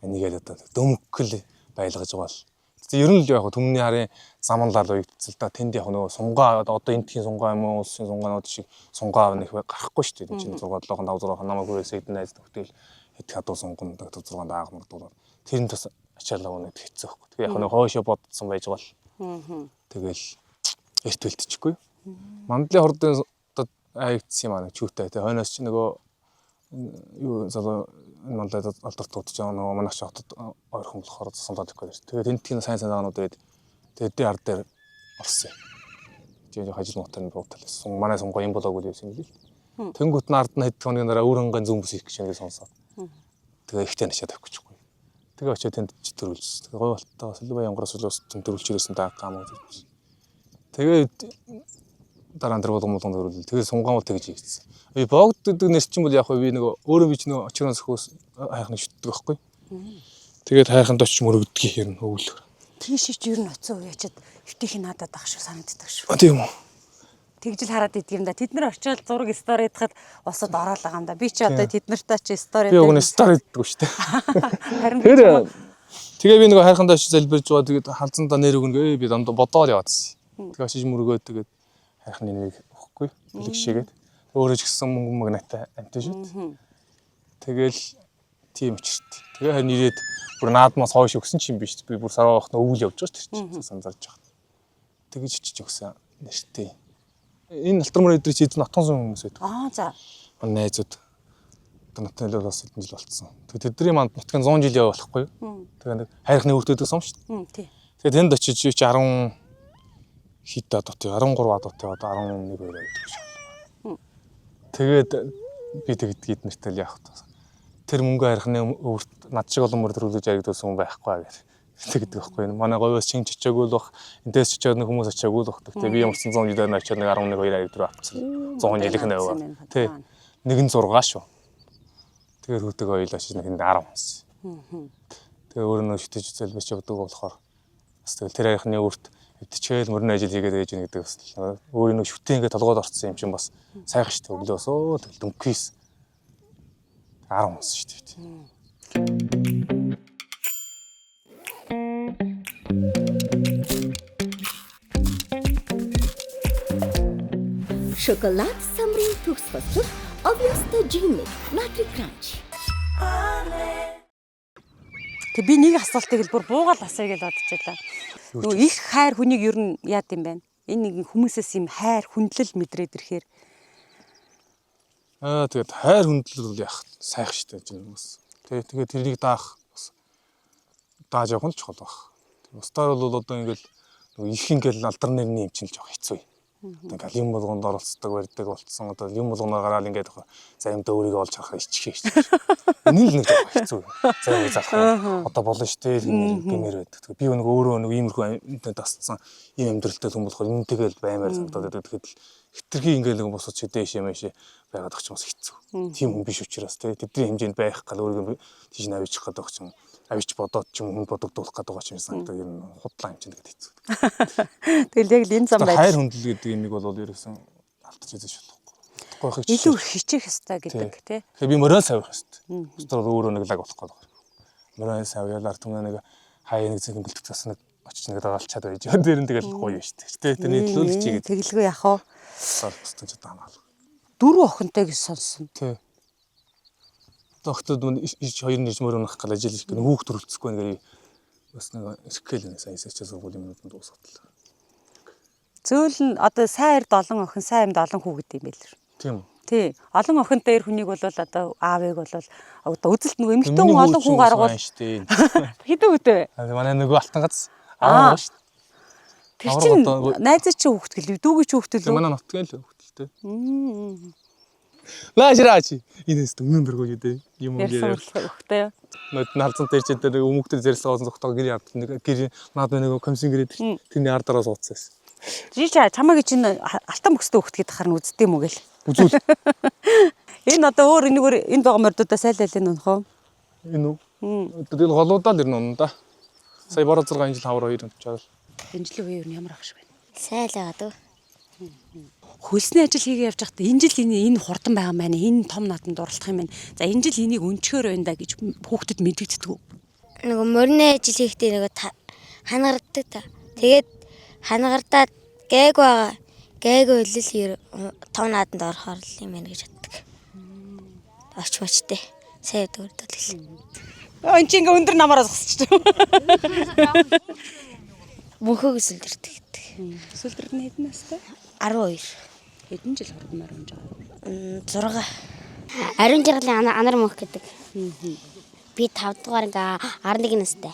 Энийгээ одоо дөмгөл байлгаж байгаа л. Тэгээ ер нь л яг төмний харын саманлал уйдцэл та тэнд яг нөгөө сунгаа одоо энтхийн сунгаа юм уу улсын сунгаанууд шиг сунгаа нэг гарахгүй шүү дээ. Энд чинь 6 7 5 6 намайг хүрээсээ эдэн найз нөхдөөл хэд хадуу сунган 6 даагах мөрдүүл. Тэр нь бас ачаалаа өнөд хэцүү байхгүй. Тэгээ яг нэг хойшоо бодсон байж гол. Тэгэл эрт бэлтчихгүй. Мандлын хордын одоо аягдсан юм аа чүүтэй. Тэгээ хойноос чи нөгөө юу залуу мандлаа алдарт ч нөгөө манайх хотод ойрхон болохоор сундаад ихгүй. Тэгээ тентхийн сайн санаанууд тэгээд ард дээр орсон. Тэгээ хажил мутаны буутал. Манай сунгоо юм болоогүй байсан юм лээ. Тэнгүүт нь ард нь хэд хоногийн дараа өөр ангийн зүм бүс их гэж ингэ сонсоод. Тэгээ ихтэй начаад авах гэхгүй. Тэгээ очиод тэнд төрүүлсэн. Тэгээ гой болтоо Солибай янгоос улс төрүүлж ирсэн даа гам үзсэн. Тэгээд дараа нь тэр болгон төрүүлээ. Тэгээ сунгаамал тэгж хийгдсэн. Би богд гэдэг нэр чинь бол яг би нөгөө өөрөө би ч нөгөө очроон сөхөөс хайхны шүтдэг байхгүй. Тэгээд хайханд очиж мөрөгдгийг хэрнэ өвлөөр. Тийш ч ер нь оцсон уу ячаад өвтөхийн надад ах шиг санагддаг шүү. Тийм үү. Тэгжил хараад идэг юм да. Тэд нар очиод зураг стори идхэд усад ороод байгаа юм да. Би чи одоо тэд нартай чи стори би өгнө стори иддэг шүү дээ. Харин тэгээ би нөгөө хайханд очиж залбирж байгаа тэгээд халзандаа нэр өгнө би дандаа бодоод яваадсэн. Тэгээ очиж мөргөөд тэгээд хайхны нэрийг өгөхгүй. Бэлэг шигээд өөрөө ч гэсэн мөнгө магнатай амтай шүү. Тэгэл тийм учирт. Тэгээ харин ирээд бүр наадмаас хойш өгсөн ч юм биш. Би бүр сараа авах өвөл явж байгаа ч тэр чинь санзарж байгаа. Тэгэж чиж өгсөн нэртэй. Энэ алтармар өдрийн чи эзэн отхон сон хүмүүс байдаг. За. Манай найзууд одоо нотны л бас хэдэн жил болцсон. Тэгээд тэдний манд нутгийн 100 жил яваа болохгүй юу? Тэгээд нэг хайрхны үртэйдэг сон шүү дээ. Тий. Тэгээд тэнд очиж чи 10 хит адуутай 13 адуутай одоо 11 2 байдаг шүү. Тэгээд би тэгдгээд нэртэл яах вэ? Тэр мөнгө хайрхны үрт над шиг олон мөр төрүүлж яригдсан хүн байхгүй гэх. Тэгдэг байхгүй. Манай говьос чин чичээгүй л бах. Энтэс чичээд нэг хүмүүс ачаагүй л бах. Тэгээ би ямарсан 100 жилээр очиод нэг 11 2 4 авчихсан. 100 жилийнх нь яваа. Тий. Нэг нь 6 шүү. Тэгээ хүүтэйг ойлооч нэг нь 10 хүмүүс. Тэгээ өөрөө шүтэж зэлбэж явдаг болохоор бас тэгэл тэр хайрхны үрт өвдчихэл мөрний ажил хийгээд ээж нэг гэдэг бас өөрөө шүтээ ингээд толгойд орцсон юм чинь бас сайхан шүү дээ. Өглөөсөө тэгэл дөнгөс 10 хүмүүс шүү дээ. Шоколад самрын төгс босдог Obviously Genie Nutri Crunch. Тэг би нэг асуултыг л бүр буугаал асууя гэж бодож байлаа. Нөгөө их хайр хүнийг ер нь яад юм байна? Энэ нэг хүмүүсээс юм хайр хүндлэл мэдрээд ирэхээр Тэгээд хайр хүндлэл бол яах сайх штэ гэж юм бас. Тэгээд тэрийг даах бас дааж явах нь чухал баг. Устаар бол одоо ингээл их ингээл алдар нэрний юм чинь жоох хэцүү. Ингээл юм болгонд оролцдог барьдаг болцсон. Одоо юм болгоноор гараад ингээд заримдаа өөрийгөө олж харах ичхээ штэ. Энэ л нэг жоох хэцүү. Зарим заах. Одоо болно штэ гэмээр байдаг. Би нэг өөрөө нэг иймэрхүү амтнд дасцсан ийм амьдралтай хүн болохоор энэтэйгээл баймаар санагдаад байдаг. Тэгэхэд хитрхи ингээл нэг босож дээшээ мэшээ байгаад өгч бас хэцүү. Тийм хүн биш учраас тэдний хэмжээнд байх гал өөрийгөө тийш навичих гэдэг ч юм. авич бодоод ч юм хүн бодогдуулах гэдэг байгаа ч юм санагдаа ер нь худлаа юм чинь гэдэг хэцүү. Тэгэл яг л энэ зам Хайр байж хүндэл гэдэг юмыг бол ерөөсөн алдчих хийж болохгүй. илүү хичих ёстой гэдэг тий. Тэгэхээр би мөрөө савих ёстой. Өстөр өөрөө нэг лаг болох гэдэг. Мөрөө савьялаар түнэ нэг хаяа нэг зэнгэн бэлтгэж бас нэг очиж нэг дагалчаад байж. Тэр нь тэгэл гоё шүү дээ. Тэр нийтлүүлж чигээд Тэглгүй яах вэ? бостон ч даамаа. 4 охинтой гэж сонсон. Тий. Тогтод хоёр нэрж мөрөө нах гал ажил хийх гэнэ хүүхд төрөлцөхгүй нэгээр бас нэг эрхэл нэг сайн эсэж сургуулийн юмнууд дуусгатлаа. Зөөл нь одоо сайн 7 охин, сайн 7 хүүхэд юм байл. Тийм үү. Тий. Олон охинтой ир хүнийг бол одоо аавыг бол одоо үзэлт нөгөө эмэгтэй хүн олон хүү гаргуул хэдэн үтэй. Манай нөгөө алтан гац аа шүү. Тэр чинь найзаа чи хүүхэд гэлээ. Дүүгийн чи хүүхэд лөө. Манай нотгоо л хүүхэдтэй. Лаашраач. Энэс өмнө дөргөө гэдэг юм уу ярьсан яриа. хүүхдээ. Нот нарцантай ч дээр өмгтөр зэрэлсэн зогтоо гэр яд нэг гэр наад нэг комиссийн гэрээд тэрний ардараа суудсан. Жи чамаагийн чинь алтан бөкстэй хүүхэд гэдэг харин үздэг юм уу гээл. Үзүүл. Энэ одоо өөр энэгээр энд байгаа мордуудаа сайлайлын унах уу? Энэ үү? Тэгэл голуудаа л ирнэ унаа да. Сая бараа 6 жил хавар 2 онцоод. Энэ жилийн үе юу ямар ах шиг байна. Сайлаагаад. Хөлсний ажил хийгээ явж байхдаа энэ жил энэ хурдан байгаа маань энэ том наатанд дурлах юм байна. За энэ жил энийг өнчгөр байна да гэж хүүхдэд мэдэгддэг үү? Нөгөө морины ажил хийхдээ нөгөө ханагарддаг та. Тэгээд ханагардаад гээг байгаа. Гээг үйлэл том наатанд орохоор л юм байна гэж боддог. Оч мочтой. Сайн дөрөвдөл хэлээ. Энд чинь ингээ өндөр намаараа зогсчих. Мөнхөг сүлдэрдэг. Сүлдэрд нь хэдэн настай? 12. Хэдэн жил хурдмаар унж6. байгаа? Ариун жаргалын анар мөнх гэдэг. Би 5 дугаар ингээ 11 настай.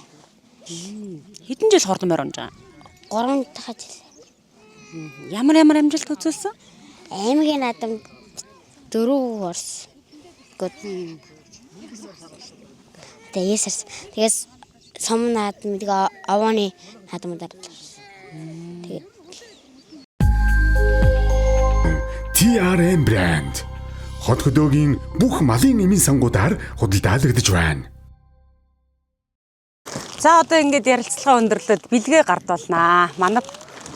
Хэдэн жил хурдмаар унж байгаа? 3 дахь жил. Ямар амжилт үзүүлсэн? Аймгийн наадам 4 орс. Гүд. Тэгээс сум наадам тэгээ овооны наадамудаар. Тэгээ TRM брэнд хот хөдөөгийн бүх малын эмийн сангуудаар худалдаалагдж байна. За одоо ингээд ярилцлага өндөрлөд бэлгээ гардуулнаа. Манай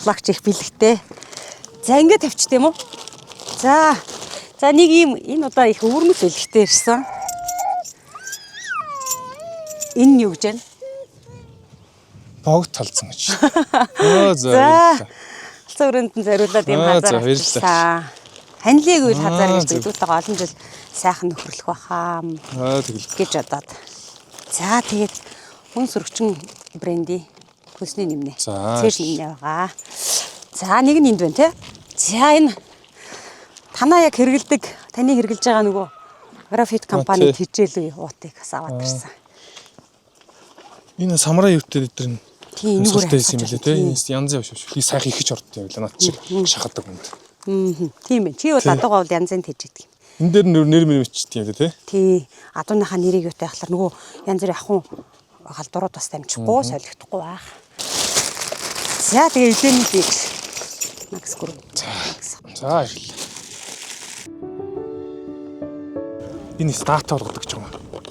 багч их бэлгтэй. За ингээд тавьчих тийм үү? За нэг юм энэ удаа их өвөрмөл бэлгтэй ирсэн. Энэ нь юу гэж байна? Богд талцсан гэж. Оо За. Алцаа өрөөнд нь зориулаад юм хазаар авчихсан. Ханилыг үйл хазаар гэж бидүүтэйгээ олон жил сайхан нөхөрлөх бахаа гэж бодоод. За тэгээд хүн сөрөгчин бренди хөлсний нэмнэ. Цээж нэмнэ байгаа. За нэг нь энд байна те. За энэ танаа яг хэрэгэлдэг, таны хэрэгжилж байгаа нөгөө графит компани хичээлээ уутыг бас аваад ирсэн. Энэ самраа юутай дээр нь Тийм энэгээр хайсан юм лээ те. Янз явш шүү. Би сайхан ихэж ордсон юм лээ. Над чиг шахадаг хүнд. Тийм ээ. Чи бол адуугаа бол янз янз хийж идэг. Энэ дээр нэр мичтэй юм лээ те. Тий. Адууныхаа нэрийг юутай ахлаар нөгөө янз бүрийн ахын халдварууд бас дамжихгүй, солигдохгүй байх. За тэгээ эдний бийг Макс гүр. За ирлээ. Энэ стартаа болгодог гэж байгаа юм.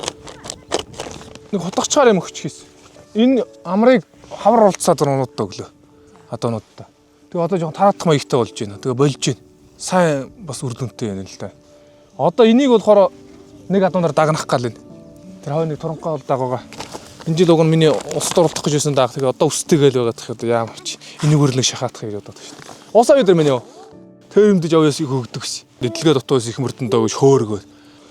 Нэг хотгочоор юм өгч хийсэн. Энэ амрыг хавар уралцаад орнуудаа өглөө. Адуунуудаа. Тэгээ одоо жоохон тараадах маягтай болж байна. Тэгээ болж байна. Сайн бас үр дүнтэй байна л да. Одоо энийг болохоор нэг адуунаар дагнах гал байна. Тэр хойно туранхай бол дагаагаа. Энэ жил уг нь миний ус дурлах гэж байсан даах. Тэгээ одоо үстэйгээл байгаа гэхэд яамар чи. Энийгээр нэг шахаатах гэж бодоод байна шүү дээ. Усаа бид нар миний юу. Тэрэмдэж авьяас их өгдөгс. Дэдлэгээ дотоос их мөрдөндөө гэж хөөргөө.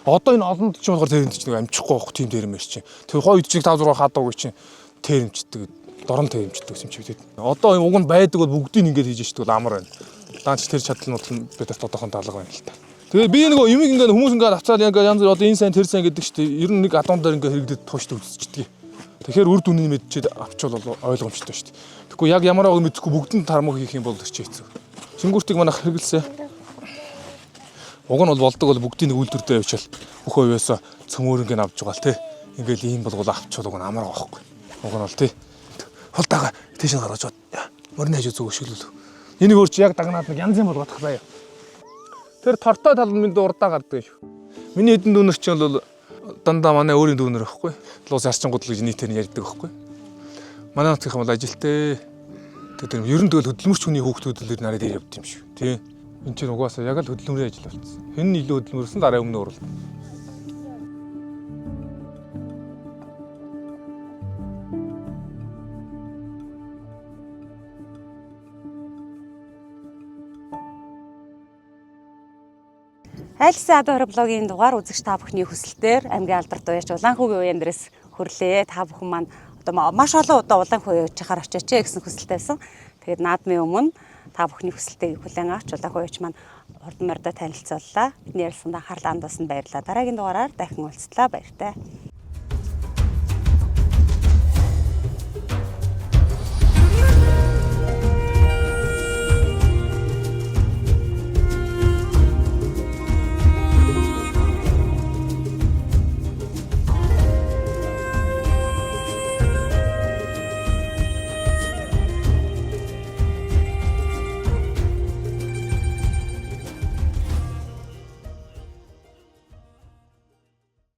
Одоо энэ олонд ч болохоор тэрэмдэж нэг амжихгүй байхгүй тийм тэрэмэр чинь. Тэр хой үдчиг 5 6 хаадаг гэж чинь тэрэмждэг. Дорон тэрэмждэг юм чи бид. Одоо уг нь байдаг бол бүгдийг ингэж хийж штеп амар байна. Даанч тэр чадлнууд нь бидэрт одоохон даалга байна л та. Тэгээ би нэг юмыг ингээд хүмүүс ингээд авцаад ингээд янз бүр одоо энэ сайн тэр сайн гэдэг штеп. Ер нь нэг адуун дээр ингээд хэрэгдэд тууштай үзчихдэг. Тэгэхээр үр дүнийг мэдчихэд авчвал ойлгомжтой штеп. Тэгэхгүй яг ямар байгааг мэдэхгүй бүгдэнд тармаг хийх юм бол чи хэцүү. Шингүүртийг манайх хэрэгэлсэн. Уг нь бол болдог бол бүгдийг нэг үйлдвэрдээ явуучаал бүх хувьяасаа цөмөөрөнгөө авч байгаа л тий. Ингээл ийм болгол авчвал уг нь амар байхгүй. Уг нь бол тий. Хултаага тийш нь гаргаж мөрний хажуу зүг өшөглөл. Энийг өөр чи яг дагнаад нэг янз юм болгох заяа. Тэр тортой тал минь урдаа гардаг шүү. Миний хэдэн дүүнер чинь бол дандаа манай өөрийн дүүнэр байхгүй. Луус арчингууд л гэж нийтээр нь ярьдаг байхгүй. Манай хотынх бол ажилтай тэр ер нь тэгэл хөдөлмөрч хүний хүүхдүүд л нараад явд юм шүү. Тий. Энд чинь угаасаа яг л хөдөлмөрийн ажил болсон. Хэн нь илүү хөдөлмөрсөн дараа өмнө урал. Айлсан адуу блогийн дугаар үзэгч та бүхний хүсэлтээр аймгийн алдарт уяач Улаанхүүгийн уян дээрээс хүрлээ. Та бүхэн маань одоо маш олон удаа Улаанхүүгийн уяачаар очиж гэсэн хүсэлтэй байсан. Тэгээд наадмын өмнө та бүхний хүсэлтэйг хүлээн авч Улаанхүүгийн уяач маань урд мордо танилцууллаа. Бидний ярилцсанд анхаарлаа хандуулсанд баярлалаа. Дараагийн дугаараар дахин уулзлаа. Баяртай.